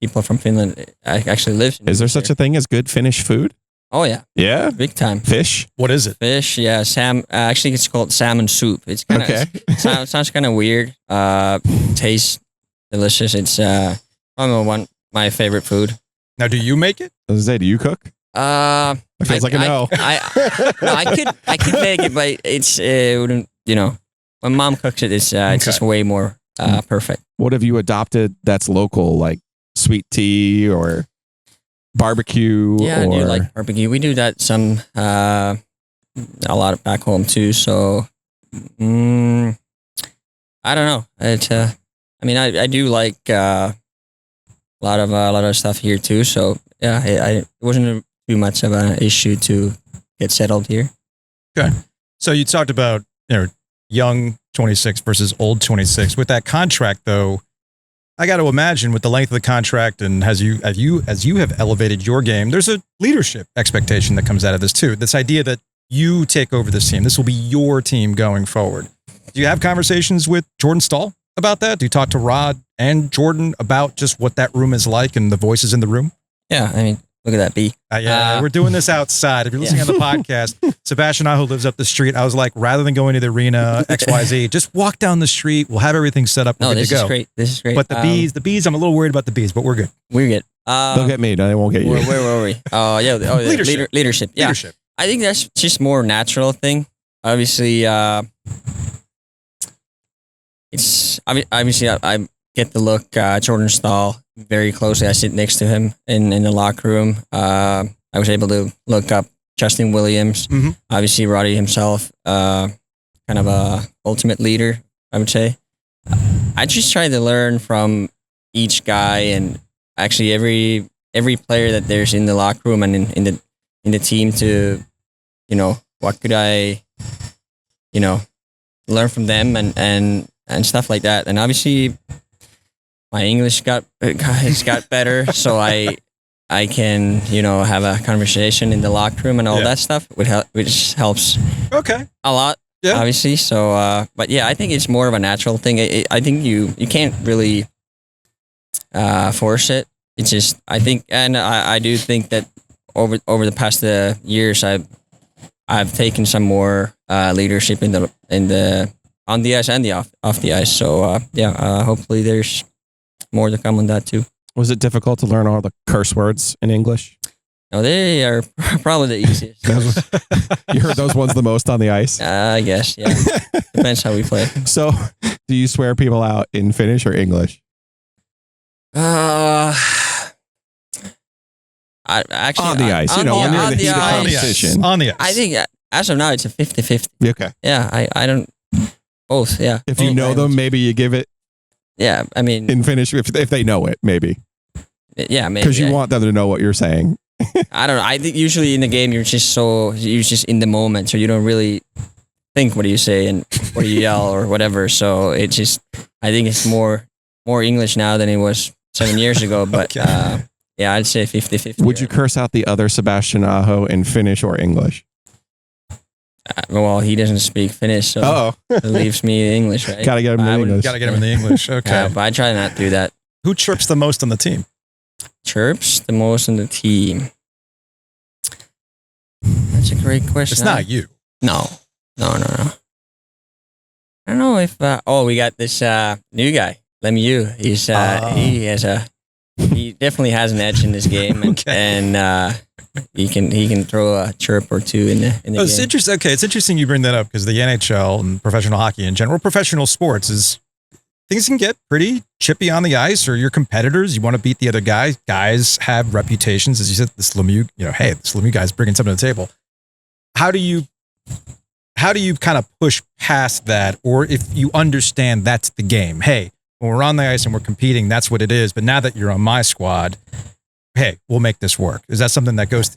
people from Finland actually live. Is there such a thing as good Finnish food? Oh yeah, yeah, big time. Fish? What is it? Fish, yeah. Actually, it's called salmon soup. It's kind of sounds kind of weird. Tastes delicious. It's my favorite food. Now, do you make it? I was gonna say, do you cook? It feels like a no. I could make it, but it wouldn't. When mom cooks it, it's just way more perfect. What have you adopted that's local, like sweet tea or barbecue? Yeah, I do like barbecue. We do that a lot back home too. So, I don't know. I do like a lot of stuff here too. So yeah, it wasn't too much of an issue to get settled here. Okay. So you talked about young 26 versus old 26. With that contract, though, I got to imagine with the length of the contract and as you have elevated your game, there's a leadership expectation that comes out of this too. This idea that you take over this team. This will be your team going forward. Do you have conversations with Jordan Stahl about that? Do you talk to Rod and Jordan about just what that room is like and the voices in the room? Yeah, I mean, look at that bee. We're doing this outside. If you're listening on the podcast, Sebastian Aho lives up the street. I was like, rather than going to the arena, XYZ, just walk down the street. We'll have everything set up. No, this is great. This is great. But the bees, I'm a little worried about the bees, but we're good. We're good. They'll get me. No, they won't get you. Where were we? Leadership. Leadership. Yeah. Leadership. I think that's just more natural thing. Obviously, I get to look Jordan Stahl very closely. I sit next to him in the locker room. I was able to look up Justin Williams, obviously Roddy himself, kind of a ultimate leader, I would say. I just try to learn from each guy and actually every player that there's in the locker room and in the team to, what could I, learn from them and stuff like that. And obviously my English got better, so I can have a conversation in the locker room and all that stuff, which helps a lot. Yeah, obviously. So, but yeah, I think it's more of a natural thing. I think you can't really force it. It's just I think, and I do think that over the past years, I've taken some more leadership on the ice and the off the ice. So hopefully there's more to come on that too. Was it difficult to learn all the curse words in English? No, they are probably the easiest. You heard those ones the most on the ice? I guess, yeah. Depends how we play. So, do you swear people out in Finnish or English? Actually, on the ice. When you're in the heat of competition. On the ice. I think as of now, it's a 50-50. Okay. Yeah, I don't... Both, yeah. If you know them, maybe you give it... Yeah, I mean... In Finnish, if they know it, maybe. Yeah, maybe. Because you want them to know what you're saying. I don't know. I think usually in the game, you're just in the moment, so you don't really think what do you say and what do you yell or whatever. So it just... I think it's more English now than it was 7 years ago, but... Okay. Yeah, I'd say 50-50. Would you curse out the other Sebastian Aho in Finnish or English? Well, he doesn't speak Finnish, so it leaves me English, right? Gotta get him in English. Gotta get him in the English. Okay. But I try not to do that. Who chirps the most on the team? Chirps the most on the team? That's a great question. It's not you. No. I don't know if... we got this new guy, Lemieux. He definitely has an edge in this game, and he can throw a chirp or two in the game. It's interesting. Okay, it's interesting you bring that up because the NHL and professional hockey in general, professional sports, is things can get pretty chippy on the ice, or your competitors. You want to beat the other guy. Guys have reputations, as you said. This Lemieux, hey, this Lemieux guy's bringing something to the table. How do you kind of push past that, or if you understand that's the game? Hey, when we're on the ice and we're competing, that's what it is. But now that you're on my squad, hey, we'll make this work. Is that something that gets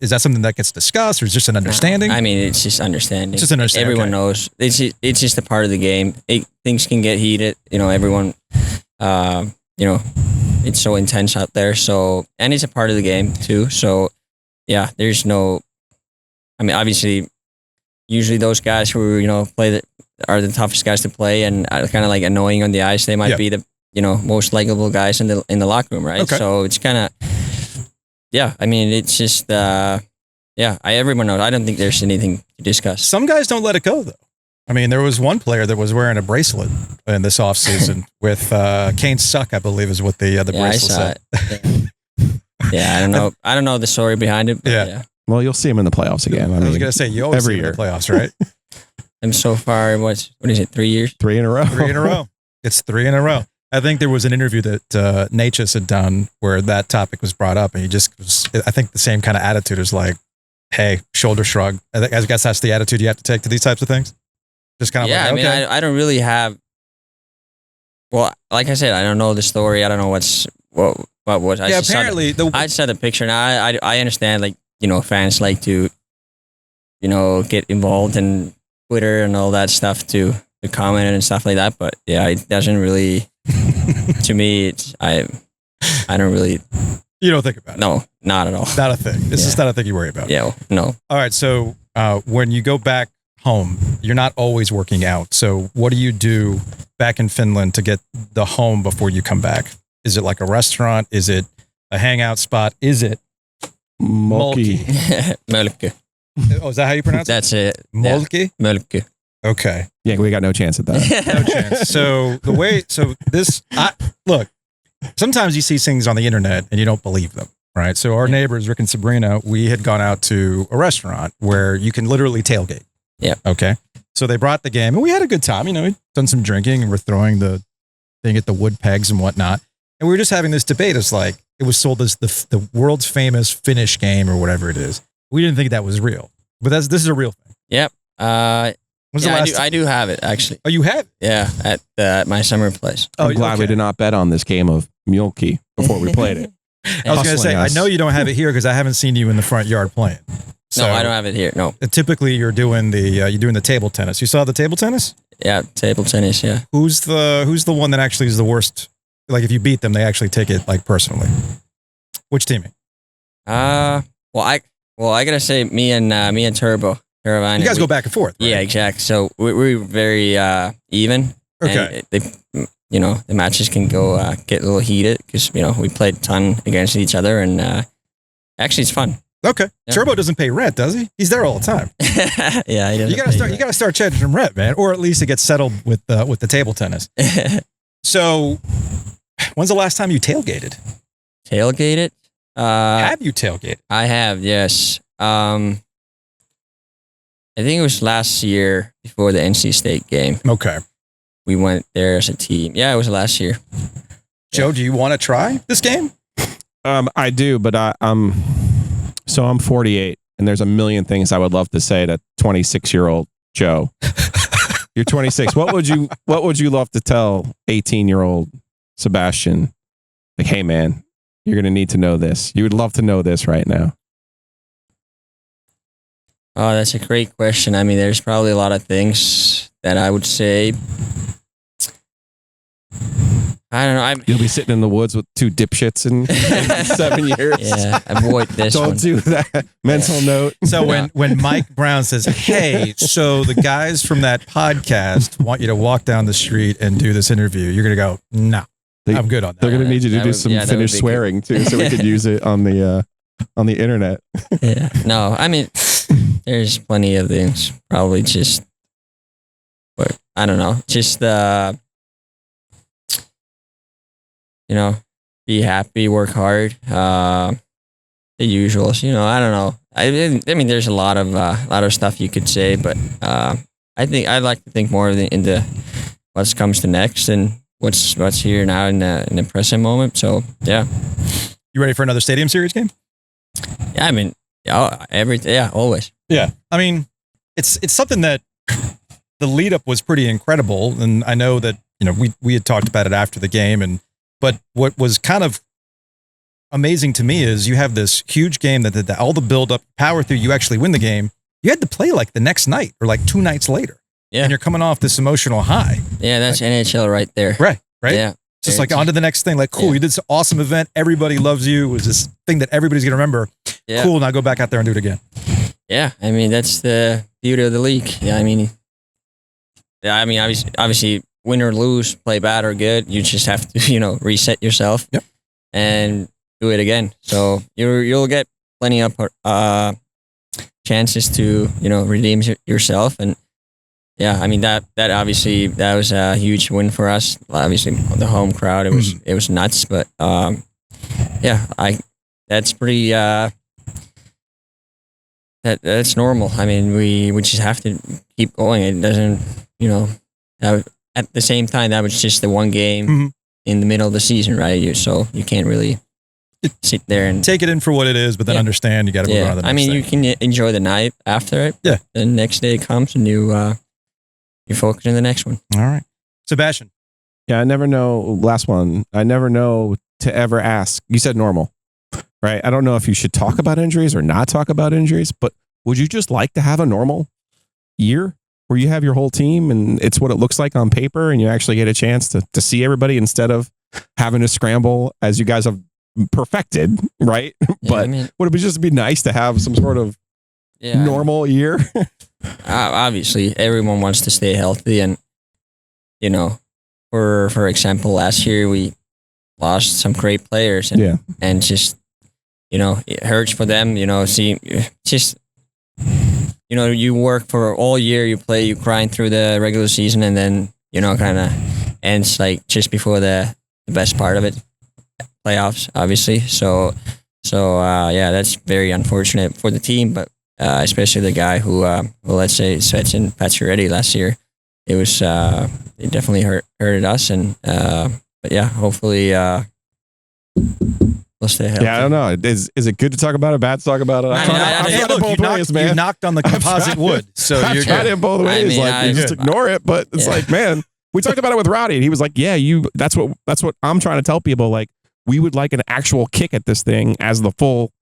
discussed, or is it just an understanding? I mean, it's just understanding. It's just an understanding. Everyone knows. It's just a part of the game. Things can get heated. Everyone, it's so intense out there. So, and it's a part of the game too. So, yeah, there's no. I mean, obviously, usually those guys who are the toughest guys to play and are kind of like annoying on the ice. They might be the most likable guys in the locker room, right? Okay. So it's kind of I mean, it's just everyone knows. I don't think there's anything to discuss. Some guys don't let it go though. I mean, there was one player that was wearing a bracelet in this offseason with Kane Suck, I believe, is what the bracelet said. I don't know. I don't know the story behind it. But yeah. Well, you'll see him in the playoffs again. I was going to say, you always every see him year in the playoffs, right? And so far, what is it, 3 years? 3 in a row. 3 in a row. It's 3 in a row. I think there was an interview that Natchez had done where that topic was brought up, and he just was, I think the same kind of attitude is like, hey, shoulder shrug. I guess that's the attitude you have to take to these types of things. Just kind of I mean, I don't really have. Well, like I said, I don't know the story. I don't know what was. I just apparently I saw the picture, and I understand, like, fans like to, get involved in Twitter and all that stuff to comment and stuff like that. But yeah, it doesn't really. To me, I don't really. You don't think about it? No, not at all. Not a thing. This is not a thing you worry about. Yeah, no. All right. So when you go back home, you're not always working out. So what do you do back in Finland to get the home before you come back? Is it like a restaurant? Is it a hangout spot? Is it Molky? Mölkky. Oh, is that how you pronounce it? That's it. Molky? Yeah. Mölkky. Okay. Yeah, we got no chance at that. No chance. So look, sometimes you see things on the internet and you don't believe them, right? So our neighbors, Rick and Sabrina, we had gone out to a restaurant where you can literally tailgate. Yeah. Okay. So they brought the game and we had a good time. We'd done some drinking and we're throwing the thing at the wood pegs and whatnot. And we were just having this debate. It's like, it was sold as the world's famous Finnish game or whatever it is. We didn't think that was real, but this is a real thing. Yep. When's the last I do have it, actually. Oh, you have? Yeah, at my summer place. I'm glad we did not bet on this game of Mjölky before we played it. I was going to say, I know you don't have it here because I haven't seen you in the front yard playing. So, no, I don't have it here. No. Typically, you're doing the table tennis. You saw the table tennis? Yeah, table tennis. Yeah. Who's the one that actually is the worst? Like, if you beat them, they actually take it like personally. Which team? Well, I gotta say, me and Turbo. Carolina. You guys go back and forth. Right? Yeah, exactly. So we're very even. Okay. And the matches can go get a little heated because we played a ton against each other, and actually it's fun. Okay. Yeah. Turbo doesn't pay rent, does he? He's there all the time. Yeah, he doesn't. You gotta start charging him rent, man, or at least it gets settled with the table tennis. So, when's the last time you tailgated? Tailgated? Have you tailgated? I have, yes. I think it was last year before the NC State game. Okay. We went there as a team. Yeah, it was last year. Joe, do you want to try this game? I do, but I'm 48, and there's a million things I would love to say to 26-year-old Joe. You're 26. What would you love to tell 18-year-old Sebastian? Like, hey man, you're gonna need to know this. You would love to know this right now. Oh, that's a great question. I mean, there's probably a lot of things that I would say. I don't know. You'll be sitting in the woods with 2 dipshits in 7 years. Yeah, avoid this one. Don't do that. Mental note. So when Mike Brown says, hey, so the guys from that podcast want you to walk down the street and do this interview, you're going to go, no, I'm good on that. They're going to need you to do some Finnish swearing too, so we could use it on the internet. Yeah. No, I mean, there's plenty of things. Probably just, but I don't know. Just be happy, work hard. The usuals. I don't know. I mean, there's a lot of stuff you could say, but I think I like to think more into what comes to next and what's here now in the present moment. So yeah. You ready for another Stadium Series game? Yeah, I mean, always. Yeah, I mean, it's something that the lead up was pretty incredible, and I know that we had talked about it after the game, but what was kind of amazing to me is you have this huge game that all the build up, power through, you actually win the game. You had to play like the next night or like 2 nights later. Yeah, and you're coming off this emotional high. Yeah, that's NHL right there. Right. Yeah, Just like on to the next thing. Like, cool, you did this awesome event. Everybody loves you. It was this thing that everybody's going to remember. Yeah. Cool, now go back out there and do it again. Yeah, I mean, that's the beauty of the league. Yeah, I mean, obviously, win or lose, play bad or good, you just have to, reset yourself and do it again. So you'll get plenty of chances to, redeem yourself. And yeah, I mean, that obviously, that was a huge win for us. Obviously, the home crowd, it was nuts. But yeah, that's pretty, that's normal. I mean, we just have to keep going. It doesn't, at the same time, that was just the one game in the middle of the season, right? So you can't really sit there and take it in for what it is, but then understand you got to move on to the next thing. You can enjoy the night after it. Yeah. The next day comes and you focus on the next one. All right. Sebastian. Yeah, I never know. Last one. I never know to ever ask. You said normal, right? I don't know if you should talk about injuries or not talk about injuries, but would you just like to have a normal year where you have your whole team and it's what it looks like on paper and you actually get a chance to see everybody instead of having to scramble as you guys have perfected, right? Yeah, but would it just be nice to have some sort of normal year? Obviously, everyone wants to stay healthy, and for example, last year we lost some great players, and just it hurts for them. You work for all year, you play, you grind through the regular season, and then kind of ends like just before the best part of it. Playoffs, obviously. So that's very unfortunate for the team, but especially the guy who let's say Sebastian Pacioretty last year. It was it definitely hurted us, and but yeah, hopefully we'll stay healthy. Yeah, I don't know. Is it good to talk about it? Bad to talk about it? You knocked on the composite wood, so you're tried it both ways. You just ignore it, but it's like, man, we talked about it with Roddy, and he was like, "Yeah, that's what I'm trying to tell people. Like, we would like an actual kick at this thing as the full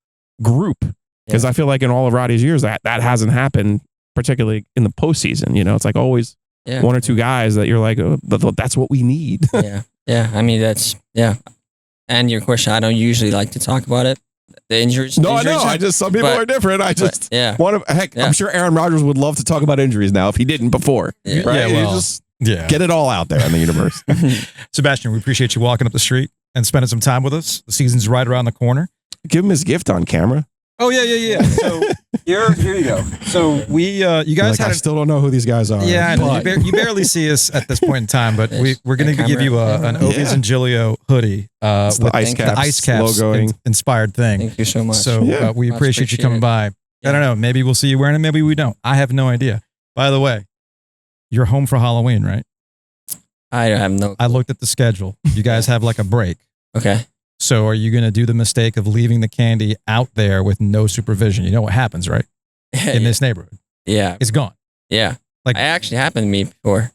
group, because I feel like in all of Roddy's years that hasn't happened, particularly in the postseason. It's like always one or two guys that you're like, oh, that's what we need." Yeah. I mean, that's And your question, I don't usually like to talk about it. The injuries. No, I know. Some people are different. Want to. Heck, I'm sure Aaron Rodgers would love to talk about injuries now if he didn't before. Yeah. Right? Get it all out there in the universe. Sebastian, we appreciate you walking up the street and spending some time with us. The season's right around the corner. Give him his gift on camera. Oh yeah. So here you go. So we, you guys I still don't know who these guys are. Yeah, you barely see us at this point in time, but we're going to give you an Ovies and Giglio hoodie with the ice caps logo inspired thing. Thank you so much. So we appreciate you coming by. I don't know. Maybe we'll see you wearing it. Maybe we don't. I have no idea. By the way, you're home for Halloween, right? I have no clue. I looked at the schedule. You guys have like a break. Okay. So are you going to do the mistake of leaving the candy out there with no supervision? You know what happens, right? In this neighborhood. Yeah. It's gone. Yeah. Like, it actually happened to me before.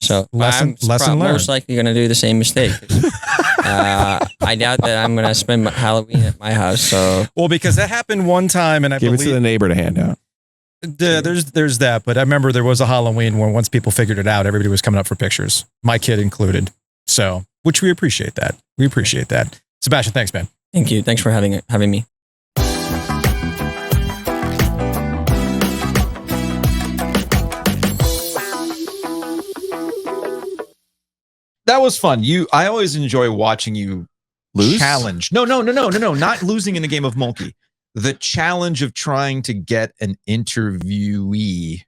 So lesson learned. Most likely going to do the same mistake. I doubt that I'm going to spend Halloween at my house. So because that happened one time, and I give it to the neighbor to hand out. There's that, but I remember there was a Halloween where once people figured it out, everybody was coming up for pictures, my kid included. So, which we appreciate that. We appreciate that. Sebastian, thanks, man. Thank you. Thanks for having me. That was fun. I always enjoy watching you lose. Challenge. No. Not losing in the game of Mulkey. The challenge of trying to get an interviewee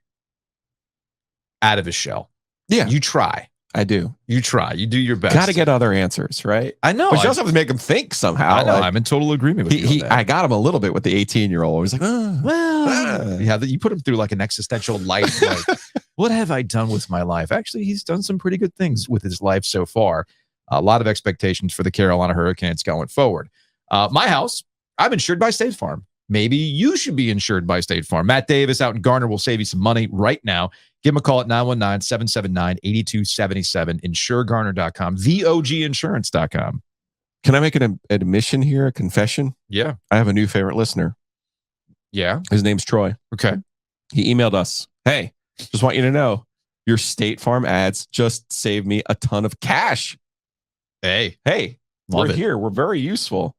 out of his shell. Yeah. You try. I do. You try. You do your best. Got to get other ansers, right? I know. But you also have to make him think somehow. I know. I'm in total agreement with you. I got him a little bit with the 18-year-old. He's like, yeah, you put him through like an existential life. Like, what have I done with my life? Actually, he's done some pretty good things with his life so far. A lot of expectations for the Carolina Hurricanes going forward. My house, I'm insured by State Farm. Maybe you should be insured by State Farm. Matt Davis out in Garner will save you some money right now. Give him a call at 919-779-8277. InsureGarner.com. TheOGInsurance.com. Can I make an admission here, a confession? Yeah. I have a new favorite listener. Yeah. His name's Troy. Okay. He emailed us. Hey, just want you to know, your State Farm ads just saved me a ton of cash. Hey, we're here. We're very useful.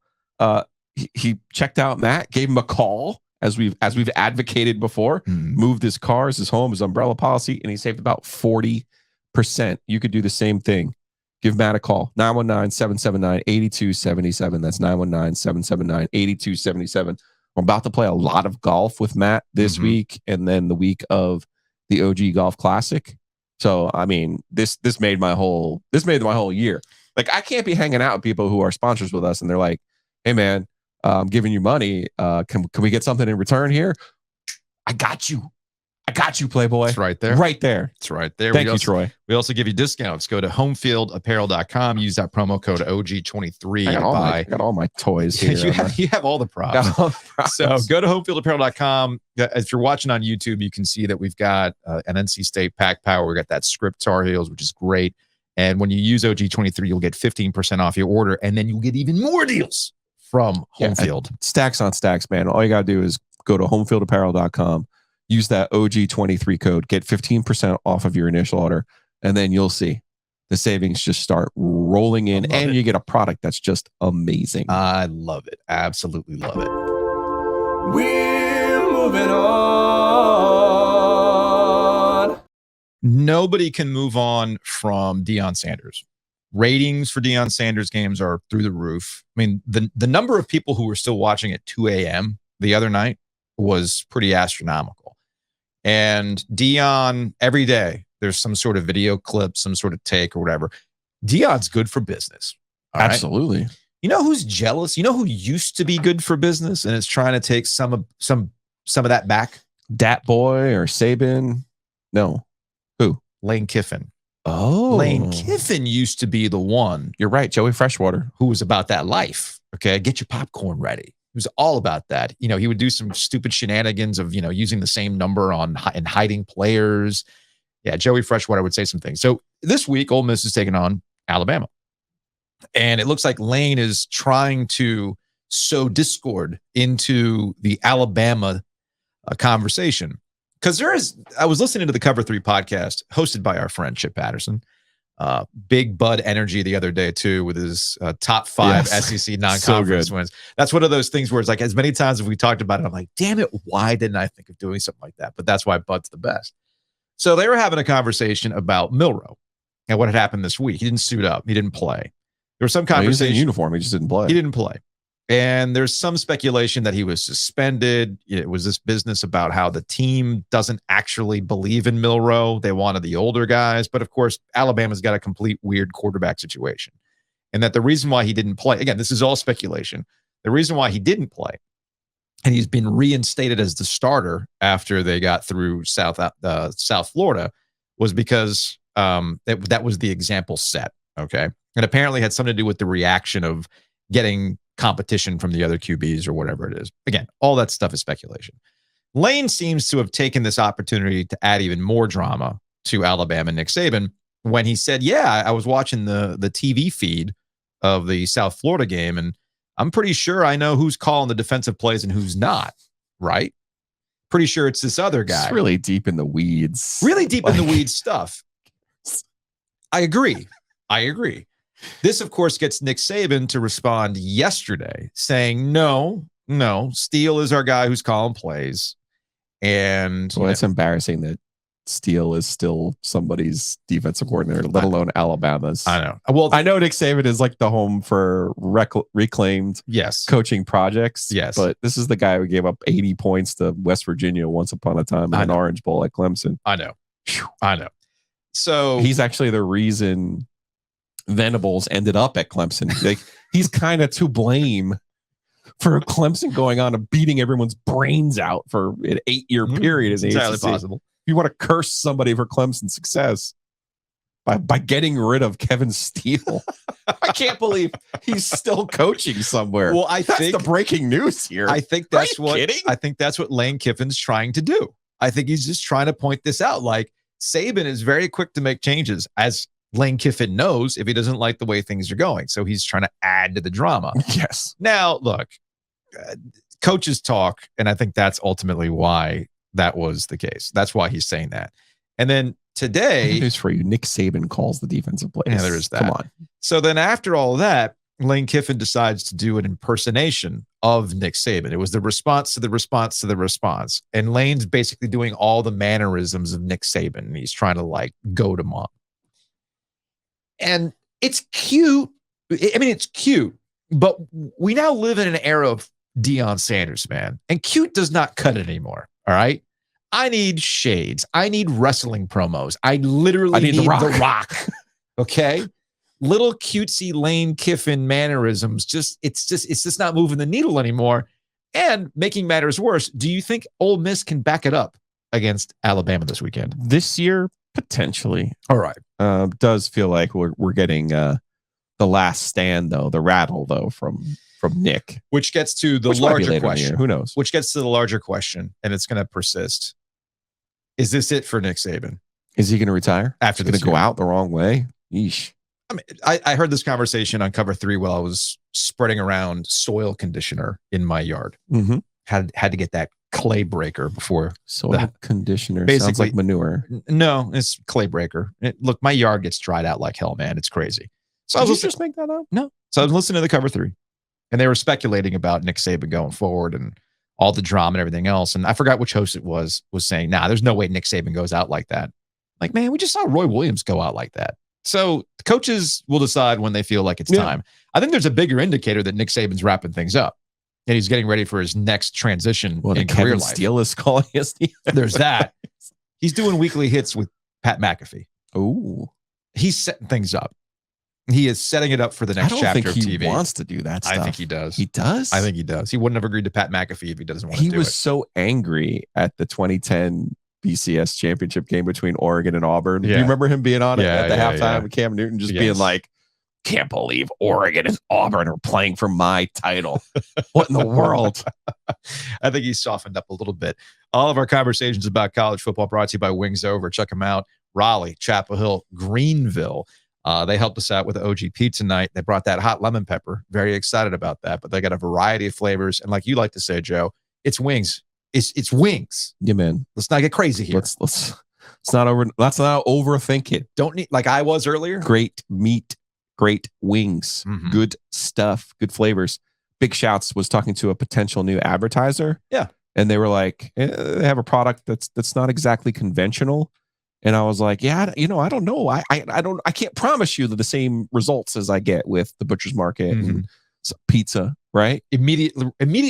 He checked out Matt, gave him a call as we've advocated before, moved his cars, his home, his umbrella policy, and he saved about 40%. You could do the same thing. Give Matt a call, 919-779-8277. That's 919-779-8277. I'm about to play a lot of golf with Matt this week and then the week of the OG Golf Classic. So, I mean, this made my whole year. Like, I can't be hanging out with people who are sponsors with us and they're like, hey, man, I'm giving you money. Can we get something in return here? I got you, Playboy. It's right there. Right there. It's right there. Thank you, Troy. We also give you discounts. Go to homefieldapparel.com. Use that promo code OG23. I got all my toys here. you have all the props. So go to homefieldapparel.com. If you're watching on YouTube, you can see that we've got an NC State Pack Power. We got that Script Tar Heels, which is great. And when you use OG23, you'll get 15% off your order, and then you'll get even more deals from Homefield. Stacks on stacks, man. All you got to do is go to homefieldapparel.com, use that OG23 code, get 15% off of your initial order, and then you'll see the savings just start rolling in, and you get a product that's just amazing. I love it. Absolutely love it. We're moving on. Nobody can move on from DeionSanders. Ratings for DeionSanders games are through the roof. I mean, the number of people who were still watching at 2 a.m. the other night was pretty astronomical. And Deion, every day, there's some sort of video clip, some sort of take or whatever. Deion's good for business. Absolutely. Right? You know who's jealous? You know who used to be good for business and is trying to take some of that back? Dat Boy or Saban? No. Who? LaneKiffin. Oh. LaneKiffin used to be the one. You're right. Joey Freshwater. Who was about that life. Okay. Get your popcorn ready. He was all about that. You know, he would do some stupid shenanigans of, you know, using the same number and hiding players. Yeah. Joey Freshwater would say some things. So this week, Ole Miss is taking on Alabama. And it looks like Lane is trying to sow discord into the Alabama conversation. Because I was listening to the Cover 3 podcast hosted by our friend Chip Patterson. Big Bud energy the other day, too, with his top 5 SEC non-conference wins. That's one of those things where it's like, as many times as we talked about it, I'm like, damn it, why didn't I think of doing something like that? But that's why Bud's the best. So they were having a conversation about Milroe and what had happened this week. He didn't suit up. He didn't play. There was some conversation. He was in uniform. He just didn't play. He didn't play. And there's some speculation that he was suspended. It was this business about how the team doesn't actually believe in Milroe. They wanted the older guys. But of course, Alabama's got a complete weird quarterback situation. And that the reason why he didn't play, again, this is all speculation. The reason why he didn't play, and he's been reinstated as the starter after they got through South Florida, was because that was the example set. Okay. And apparently had something to do with the reaction of getting competition from the other QBs or whatever it is. Again, all that stuff is speculation. Lane seems to have taken this opportunity to add even more drama to Alabama and Nick Saban when he said, yeah, I was watching the TV feed of the South Florida game, and I'm pretty sure I know who's calling the defensive plays and who's not, right? Pretty sure it's this other guy. It's really deep in the weeds. Really deep in the weeds stuff. I agree. This, of course, gets Nick Saban to respond yesterday saying, no, Steele is our guy who's calling plays. And well, it's embarrassing that Steele is still somebody's defensive coordinator, let alone Alabama's. I know. Well, I know Nick Saban is like the home for reclaimed coaching projects. Yes. But this is the guy who gave up 80 points to West Virginia once upon a time in an Orange Bowl at Clemson. I know. So he's actually the reason Venables ended up at Clemson. Like, he's kind of to blame for Clemson going on and beating everyone's brains out for an 8-year period. Is entirely possible. If you want to curse somebody for Clemson's success by getting rid of Kevin Steele, I can't believe he's still coaching somewhere. Well, that's the breaking news here. I think that's what LaneKiffin's trying to do. I think he's just trying to point this out. Like, Saban is very quick to make changes, as Lane Kiffin knows, if he doesn't like the way things are going. So he's trying to add to the drama. Yes. Now, look, coaches talk, and I think that's ultimately why that was the case. That's why he's saying that. And then today, news for you. Nick Saban calls the defensive plays. Yeah, there is that. Come on. So then after all that, LaneKiffin decides to do an impersonation of Nick Saban. It was the response to the response to the response. And Lane's basically doing all the mannerisms of Nick Saban. And he's trying to like goad him on. And it's cute. I mean, it's cute. But we now live in an era of DeionSanders, man. And cute does not cut it anymore. All right. I need shades. I need wrestling promos. I literally need the rock. Okay. Little cutesy LaneKiffin mannerisms. It's just not moving the needle anymore. And making matters worse, do you think Ole Miss can back it up against Alabama this weekend? This year, potentially. All right. Does feel like we're getting the last stand though, the rattle though from Nick, which gets to the larger question. Who knows? Which gets to the larger question, and it's going to persist. Is this it for Nick Saban? Is he going to retire after this? Going to go out the wrong way? Yeesh. I mean, I heard this conversation on Cover 3 while I was spreading around soil conditioner in my yard. Mm-hmm. Had to get that clay breaker before soil conditioner. Basically, sounds like manure. No, it's clay breaker. Look, my yard gets dried out like hell, man. It's crazy. So Did you just make that up? No. So I was listening to the Cover 3, and they were speculating about Nick Saban going forward and all the drama and everything else. And I forgot which host it was saying, nah, there's no way Nick Saban goes out like that. Like, man, we just saw Roy Williams go out like that. So the coaches will decide when they feel like it's time. I think there's a bigger indicator that Nick Saban's wrapping things up and he's getting ready for his next transition in career life. Steele is calling us. There's that. He's doing weekly hits with Pat McAfee. Oh, he's setting things up. He is setting it up for the next chapter of TV. He wants to do that stuff. I think he does. He does? I think he does. He wouldn't have agreed to Pat McAfee if he doesn't want to do it. He was so angry at the 2010 BCS championship game between Oregon and Auburn. Yeah. Do you remember him being on it at the halftime with Cam Newton just being like, can't believe Oregon and Auburn are playing for my title. What in the world? I think he's softened up a little bit. All of our conversations about college football brought to you by Wings Over. Check them out. Raleigh, Chapel Hill, Greenville. They helped us out with the OG Pizza Night. They brought that hot lemon pepper. Very excited about that. But they got a variety of flavors. And like you like to say, Joe, it's wings. It's wings. Yeah, man. Let's not get crazy here. Let's not overthink it. Don't need, like I was earlier. Great meat, great wings, good stuff, good flavors. Big Shouts was talking to a potential new advertiser. Yeah. And they were like, they have a product that's not exactly conventional. And I was like, yeah, I don't know. I can't promise you the same results as I get with the butcher's market and pizza, right? Immediate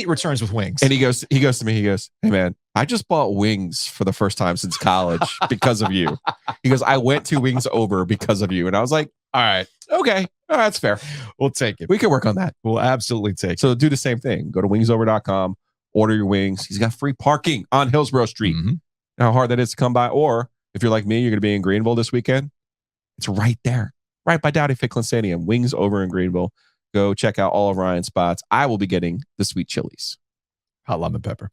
returns with wings. And he goes to me, hey man, I just bought wings for the first time since college because of you. He goes, I went to Wings Over because of you. And I was like, all right, okay. All right, that's fair. We'll take it. We can work on that. We'll absolutely take it. So do the same thing. Go to wingsover.com, order your wings. He's got free parking on Hillsborough Street. How hard that is to come by. Or if you're like me, you're going to be in Greenville this weekend. It's right there, right by Dowdy Ficklin Stadium. Wings Over in Greenville. Go check out all of Ryan's spots. I will be getting the sweet chilies. Hot lemon pepper.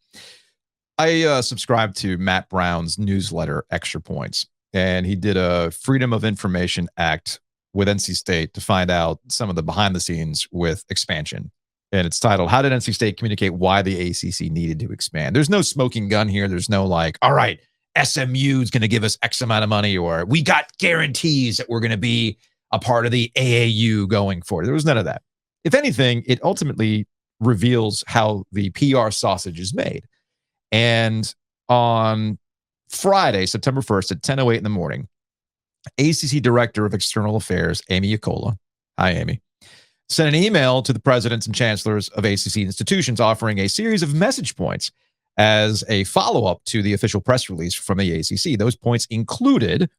I subscribe to Matt Brown's newsletter, Extra Points, and he did a Freedom of Information Act with NC State to find out some of the behind the scenes with expansion. And it's titled, How Did NC State Communicate Why the ACC Needed to Expand? There's no smoking gun here. There's no like, all right, SMU is going to give us X amount of money, or we got guarantees that we're going to be a part of the AAU going forward. There was none of that. If anything, it ultimately reveals how the PR sausage is made. And on Friday, September 1st at 10:08 in the morning, ACC Director of External Affairs, Amy Yacola, hi, Amy, sent an email to the presidents and chancellors of ACC institutions offering a series of message points as a follow-up to the official press release from the ACC. Those points included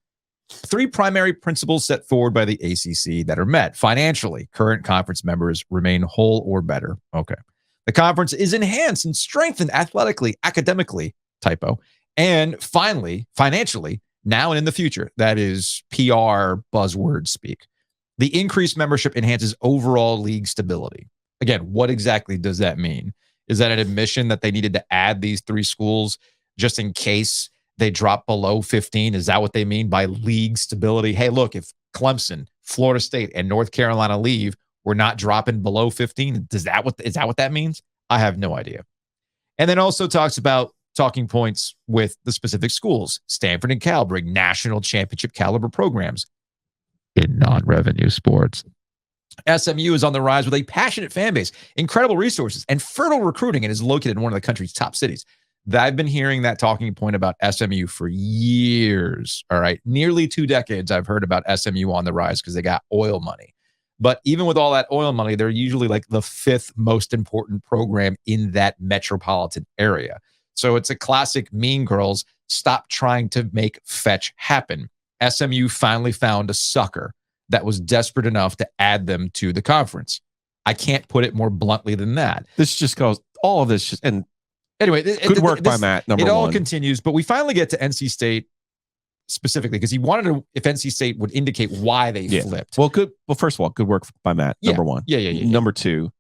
3 primary principles set forward by the ACC that are met. Financially, current conference members remain whole or better. Okay. The conference is enhanced and strengthened athletically, academically, typo. And finally, financially, now and in the future, that is PR buzzword speak. The increased membership enhances overall league stability. Again, what exactly does that mean? Is that an admission that they needed to add these 3 schools just in case they drop below 15? Is that what they mean by league stability? Hey, look, if Clemson, Florida State, and North Carolina leave, we're not dropping below 15. Is that what that means? I have no idea. And then also talks about talking points with the specific schools. Stanford and Cal bring national championship caliber programs in non-revenue sports. SMU is on the rise with a passionate fan base, incredible resources, and fertile recruiting, and is located in one of the country's top cities. I've been hearing that talking point about SMU for years. All right. Nearly 2 decades I've heard about SMU on the rise because they got oil money. But even with all that oil money, they're usually like the 5th most important program in that metropolitan area. So it's a classic Mean Girls, stop trying to make fetch happen. SMU finally found a sucker that was desperate enough to add them to the conference. I can't put it more bluntly than that. This just goes, all of this, and anyway, good work by Matt. It all continues, but we finally get to NC State specifically because he wanted to, if NC State would indicate why they flipped. Well, good. Well, first of all, good work by Matt. Number one. Yeah. Number two,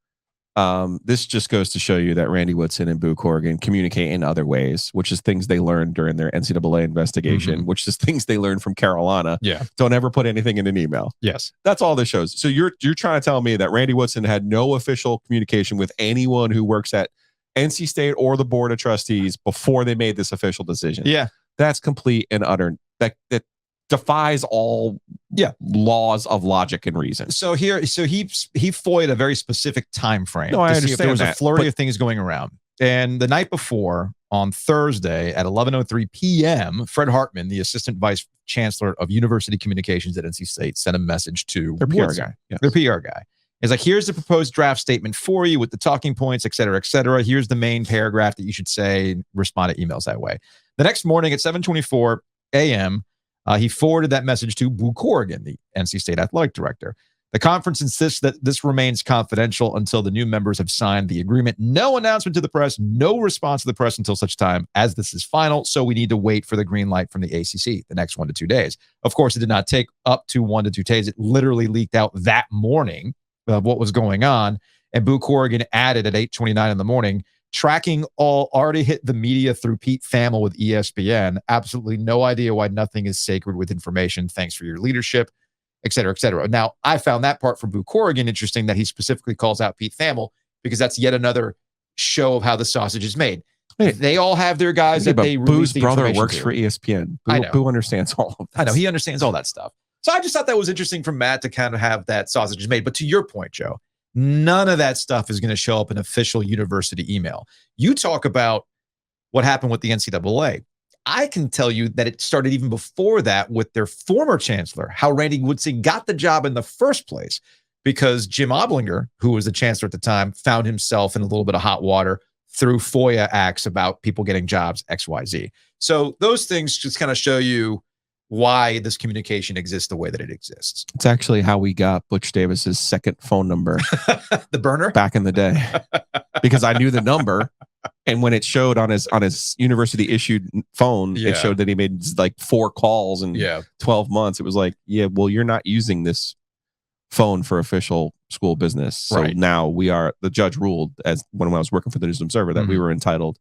this just goes to show you that Randy Woodson and Boo Corrigan communicate in other ways, which is things they learned during their NCAA investigation, which is things they learned from Carolina. Yeah. Don't ever put anything in an email. Yes. That's all this shows. So you're trying to tell me that Randy Woodson had no official communication with anyone who works at NC State or the board of trustees before they made this official decision. Yeah. That's complete and utter. That defies all laws of logic and reason. So he FOIA'd a very specific time frame. No, I understand see if there was that, a flurry of things going around. And the night before, on Thursday at 11:03 p.m., Fred Hartman, the assistant vice chancellor of university communications at NC State, sent a message to their PR Woodson, guy. Yes. Their PR guy. He's like, here's the proposed draft statement for you with the talking points, et cetera, et cetera. Here's the main paragraph that you should say, respond to emails that way. The next morning at 7:24 a.m., he forwarded that message to Boo Corrigan, the NC State athletic director. The conference insists that this remains confidential until the new members have signed the agreement. No announcement to the press, no response to the press until such time as this is final. So we need to wait for the green light from the ACC the next 1 to 2 days. Of course, it did not take up to 1 to 2 days. It literally leaked out that morning of what was going on. And Boo Corrigan added at 8:29 in the morning, tracking all already hit the media through Pete Thamel with ESPN. Absolutely no idea why nothing is sacred with information. Thanks for your leadership, et cetera, et cetera. Now, I found that part from Boo Corrigan interesting that he specifically calls out Pete Thamel because that's yet another show of how the sausage is made. They all have their guys that they release the brother information works to. For ESPN. I know. Boo understands all of this. I know. He understands all that stuff. So I just thought that was interesting from Matt to kind of have that sausage is made. But to your point, Joe, none of that stuff is going to show up in official university email. You talk about what happened with the NCAA. I can tell you that it started even before that with their former chancellor, how Randy Woodson got the job in the first place because Jim Oblinger, who was the chancellor at the time, found himself in a little bit of hot water through FOIA acts about people getting jobs, XYZ. So those things just kind of show you why this communication exists the way that it exists. It's actually how we got Butch Davis's second phone number. The burner? Back in the day. Because I knew the number. And when it showed on his university issued phone, it showed that he made like 4 calls in 12 months. It was like, well, you're not using this phone for official school business. So now the judge ruled, as when I was working for the News Observer, that we were entitled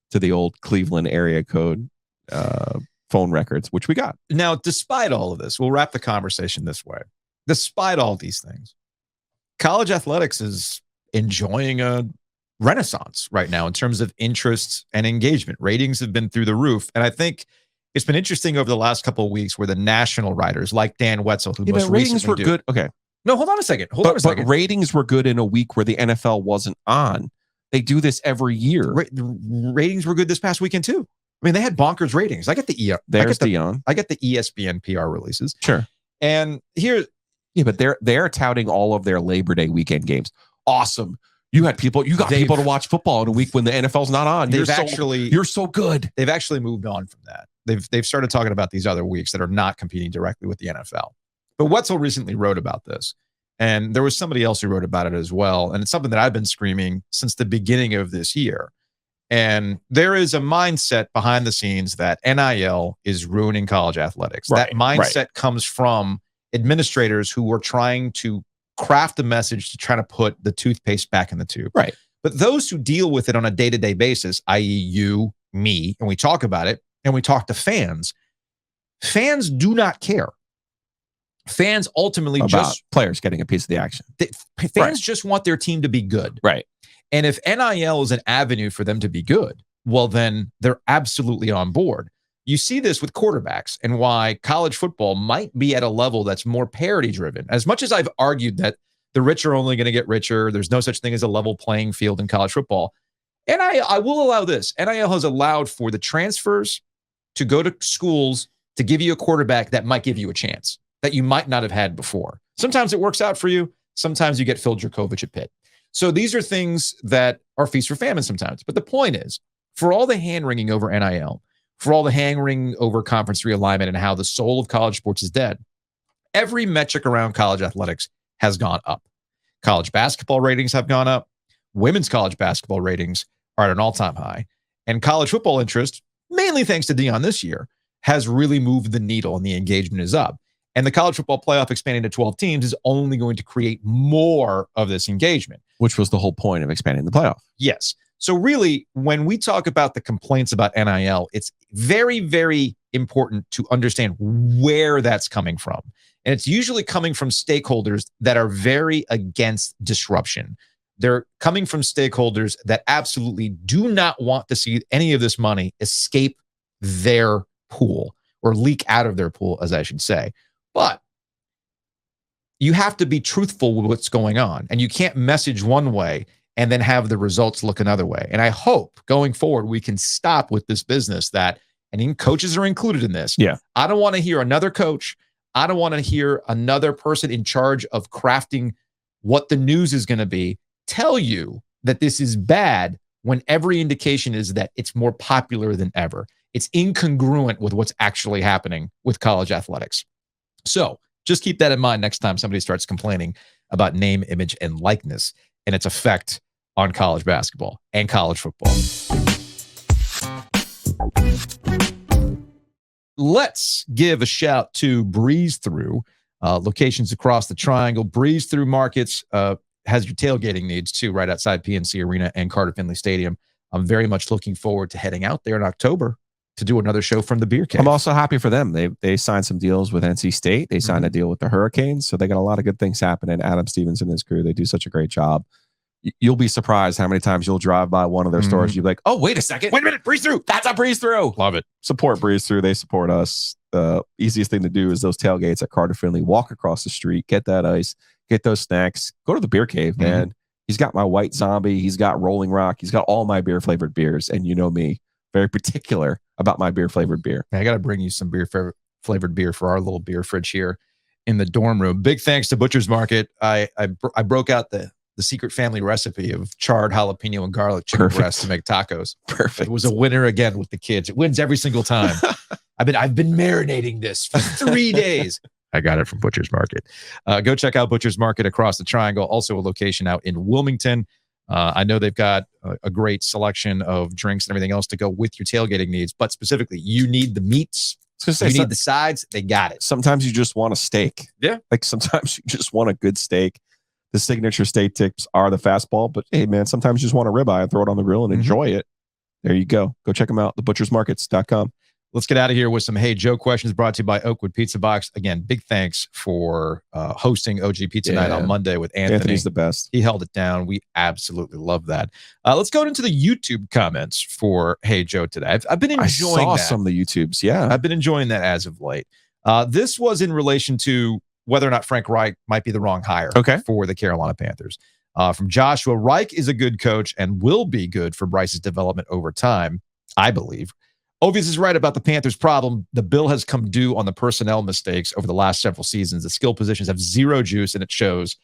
to the old Cleveland area code phone records, which we got. Now, despite all of this, we'll wrap the conversation this way. Despite all these things, college athletics is enjoying a renaissance right now in terms of interest and engagement. Ratings have been through the roof. And I think it's been interesting over the last couple of weeks where the national writers like Dan Wetzel, who most ratings were good. Okay. No, hold on a second. Hold on a second. But ratings were good in a week where the NFL wasn't on. They do this every year. Ratings were good this past weekend too. I mean, they had bonkers ratings. I get the Deion. I get the ESPN PR releases. Sure. And here, but they're touting all of their Labor Day weekend games. Awesome. You got people to watch football in a week when the NFL's not on. You're so good. They've actually moved on from that. They've started talking about these other weeks that are not competing directly with the NFL. But Wetzel recently wrote about this. And there was somebody else who wrote about it as well. And it's something that I've been screaming since the beginning of this year. And there is a mindset behind the scenes that NIL is ruining college athletics. That mindset comes from administrators who were trying to craft a message to try to put the toothpaste back in the tube. Right. But those who deal with it on a day-to-day basis, i.e. you, me, and we talk about it, and we talk to fans do not care. Fans ultimately about players getting a piece of the action. Fans just want their team to be good. Right. And if NIL is an avenue for them to be good, well, then they're absolutely on board. You see this with quarterbacks and why college football might be at a level that's more parity driven. As much as I've argued that the rich are only going to get richer, there's no such thing as a level playing field in college football. And I will allow this. NIL has allowed for the transfers to go to schools to give you a quarterback that might give you a chance that you might not have had before. Sometimes it works out for you. Sometimes you get Phil Dracovic at Pitt. So these are things that are feast or famine sometimes. But the point is, for all the hand-wringing over NIL, for all the hand-wringing over conference realignment and how the soul of college sports is dead, every metric around college athletics has gone up. College basketball ratings have gone up. Women's college basketball ratings are at an all-time high. And college football interest, mainly thanks to Deion this year, has really moved the needle and the engagement is up. And the college football playoff expanding to 12 teams is only going to create more of this engagement. Which was the whole point of expanding the playoff. Yes. So really, when we talk about the complaints about NIL, it's very, very important to understand where that's coming from. And it's usually coming from stakeholders that are very against disruption. They're coming from stakeholders that absolutely do not want to see any of this money escape their pool or leak out of their pool, as I should say. But you have to be truthful with what's going on, and you can't message one way and then have the results look another way. And I hope going forward, we can stop with this business that, and even coaches are included in this. Yeah. I don't want to hear another coach. I don't want to hear another person in charge of crafting what the news is going to be tell you that this is bad when every indication is that it's more popular than ever. It's incongruent with what's actually happening with college athletics. So just keep that in mind next time somebody starts complaining about name, image, and likeness and its effect on college basketball and college football. Let's give a shout to Breeze Through, locations across the triangle. Breeze Through Markets has your tailgating needs too, right outside PNC Arena and Carter Finley Stadium. I'm very much looking forward to heading out there in October to do another show from the Beer Cave. I'm also happy for them. They signed some deals with NC State. They signed a deal with the Hurricanes. So they got a lot of good things happening. Adam Stevens and his crew, they do such a great job. You'll be surprised how many times you'll drive by one of their stores. You'll be like, oh, wait a second. Wait a minute. Breeze Through. That's a Breeze Through. Love it. Support Breeze Through. They support us. The easiest thing to do is those tailgates at Carter Finley. Walk across the street, get that ice, get those snacks, go to the Beer Cave, man. He's got my White Zombie. He's got Rolling Rock. He's got all my beer flavored beers. And you know me, very particular about my beer flavored beer. I got to bring you some beer flavored beer for our little beer fridge here in the dorm room. Big thanks to Butcher's Market. I broke out the secret family recipe of charred jalapeno and garlic chicken breast to make tacos. Perfect. It was a winner again with the kids. It wins every single time. I've been marinating this for 3 days. I got it from Butcher's Market. Go check out Butcher's Market across the triangle. Also a location out in Wilmington. I know they've got a great selection of drinks and everything else to go with your tailgating needs, but specifically, you need the meats. You need the sides. They got it. Sometimes you just want a steak. Yeah. Like sometimes you just want a good steak. The signature steak tips are the fastball, but hey, man, sometimes you just want a ribeye and throw it on the grill and enjoy it. There you go. Go check them out. thebutchersmarkets.com. Let's get out of here with some Hey Joe questions brought to you by Oakwood Pizza Box. Again, big thanks for hosting OG Pizza Night on Monday with Anthony. Anthony's the best. He held it down. We absolutely love that. Let's go into the YouTube comments for Hey Joe today. I've been enjoying that. I saw some of the YouTubes. Yeah. I've been enjoying that as of late. This was in relation to whether or not Frank Reich might be the wrong hire for the Carolina Panthers. From Joshua, Reich is a good coach and will be good for Bryce's development over time, I believe. Ovies is right about the Panthers' problem. The bill has come due on the personnel mistakes over the last several seasons. The skill positions have zero juice, and it shows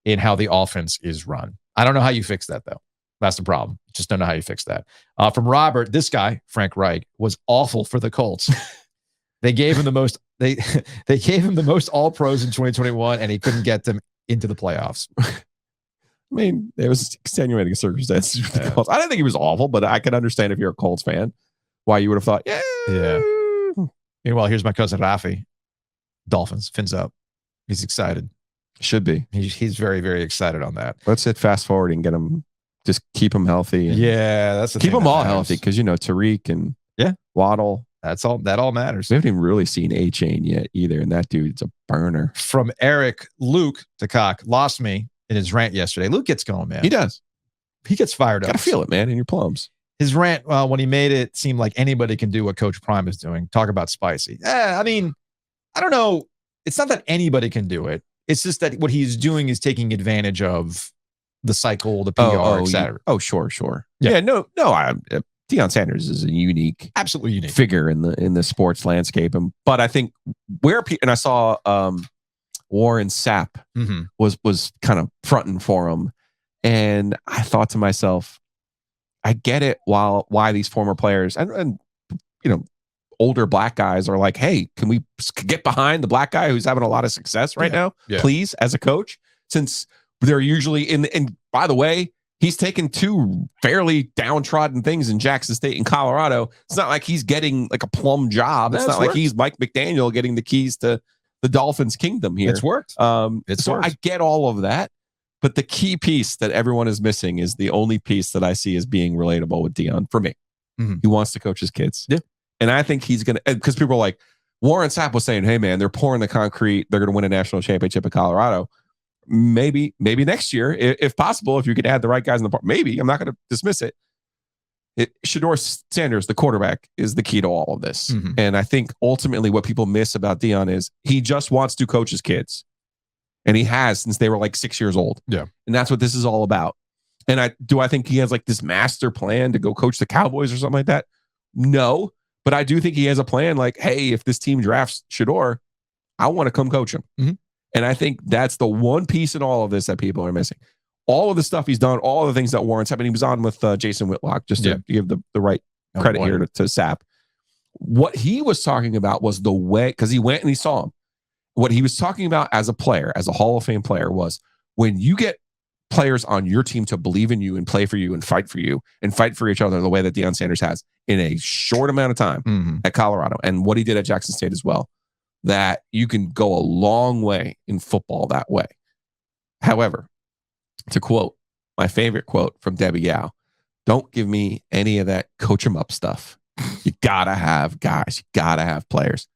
in how the offense is run. I don't know how you fix that, though. That's the problem. Just don't know how you fix that. From Robert, this guy, Frank Reich, was awful for the Colts. They gave him the most. They gave him the most All Pros in 2021, and he couldn't get them into the playoffs. I mean, it was extenuating circumstances with the Colts. I didn't think he was awful, but I can understand if you're a Colts fan why you would have thought, yeah. Meanwhile, here's my cousin Rafi. Dolphins, fins up. He's excited. Should be. He's very, very excited on that. Let's hit fast forward and get him. Just keep him healthy. That's the keep them all healthy because Tariq and Waddle. That all matters. We haven't even really seen A-Chain yet either, and that dude's a burner. From Eric, Luke DeCock lost me in his rant yesterday. Luke gets going, man. He does. He gets fired up. Gotta feel it, man, in your plums. his rant, when he made it seem like anybody can do what Coach Prime is doing. Talk about spicy. I mean, I don't know. It's not that anybody can do it. It's just that what he's doing is taking advantage of the cycle, the PR, etc. Oh, sure. Yeah, no. DeionSanders is a unique, absolutely unique figure in the sports landscape. But I think and I saw Warren Sapp was kind of fronting for him, and I thought to myself, I get it. Why these former players and older black guys are like, hey, can we get behind the black guy who's having a lot of success right now, please, as a coach, since they're usually and by the way, he's taken 2 fairly downtrodden things in Jackson State and Colorado. It's not like he's getting like a plum job. It's not like he's Mike McDaniel getting the keys to the Dolphins' kingdom here. It's worked. So I get all of that. But the key piece that everyone is missing is the only piece that I see as being relatable with Deion for me. He wants to coach his kids. Yeah. And I think he's going to, because people are like, Warren Sapp was saying, hey, man, they're pouring the concrete. They're going to win a national championship in Colorado. Maybe next year, if possible, if you could add the right guys in the park, maybe. I'm not going to dismiss it. Shedeur Sanders, the quarterback, is the key to all of this. And I think ultimately what people miss about Deion is he just wants to coach his kids. And he has since they were like 6 years old. Yeah. And that's what this is all about. And I think he has like this master plan to go coach the Cowboys or something like that? No. But I do think he has a plan like, hey, if this team drafts Shedeur, I want to come coach him. And I think that's the one piece in all of this that people are missing. All of the stuff he's done, all of the things that Warren's happened. He was on with Jason Whitlock, just to give the right credit here to Sapp. What he was talking about was the way, because he went and he saw him. What he was talking about as a player, as a Hall of Fame player, was when you get players on your team to believe in you and play for you and fight for each other the way that DeionSanders has in a short amount of time at Colorado, and what he did at Jackson State as well, that you can go a long way in football that way. However, to quote my favorite quote from Debbie Yao, don't give me any of that coach 'em up stuff. You gotta have guys, you gotta have players.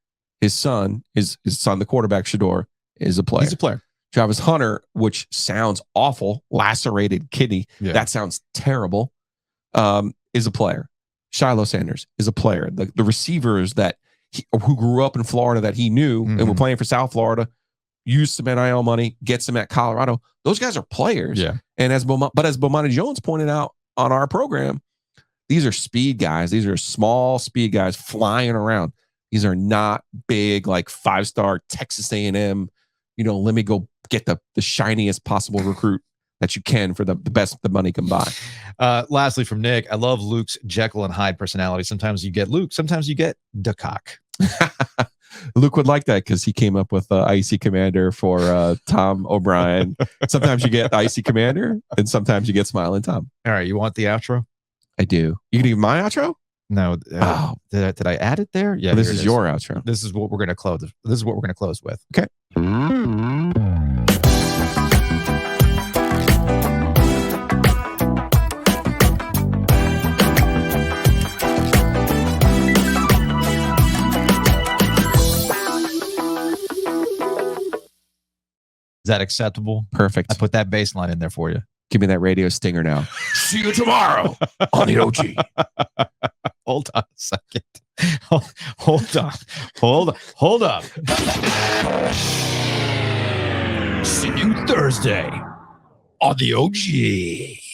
His son, the quarterback, Shedeur, is a player. He's a player. Travis Hunter, which sounds awful, lacerated kidney. Yeah. That sounds terrible, is a player. Shiloh Sanders is a player. The receivers who grew up in Florida that he knew and were playing for South Florida, used some NIL money, gets them at Colorado. Those guys are players. Yeah. And as Bomani Jones pointed out on our program, these are speed guys. These are small speed guys flying around. These are not big, like 5-star Texas A&M, let me go get the shiniest possible recruit that you can for the best the money can buy. Lastly, from Nick, I love Luke's Jekyll and Hyde personality. Sometimes you get Luke, sometimes you get the cock. Luke would like that because he came up with IC Commander for Tom O'Brien. Sometimes you get IC Commander, and sometimes you get Smiling Tom. All right, you want the outro? I do. You can give my outro? No. Did I add it there? Yeah. Well, this is your outro. This is what we're going to close. This is what we're going to close with. Okay. Is that acceptable? Perfect. I put that bass line in there for you. Give me that radio stinger now. See you tomorrow on the OG. Hold on a second. Hold up. See you Thursday on the OG.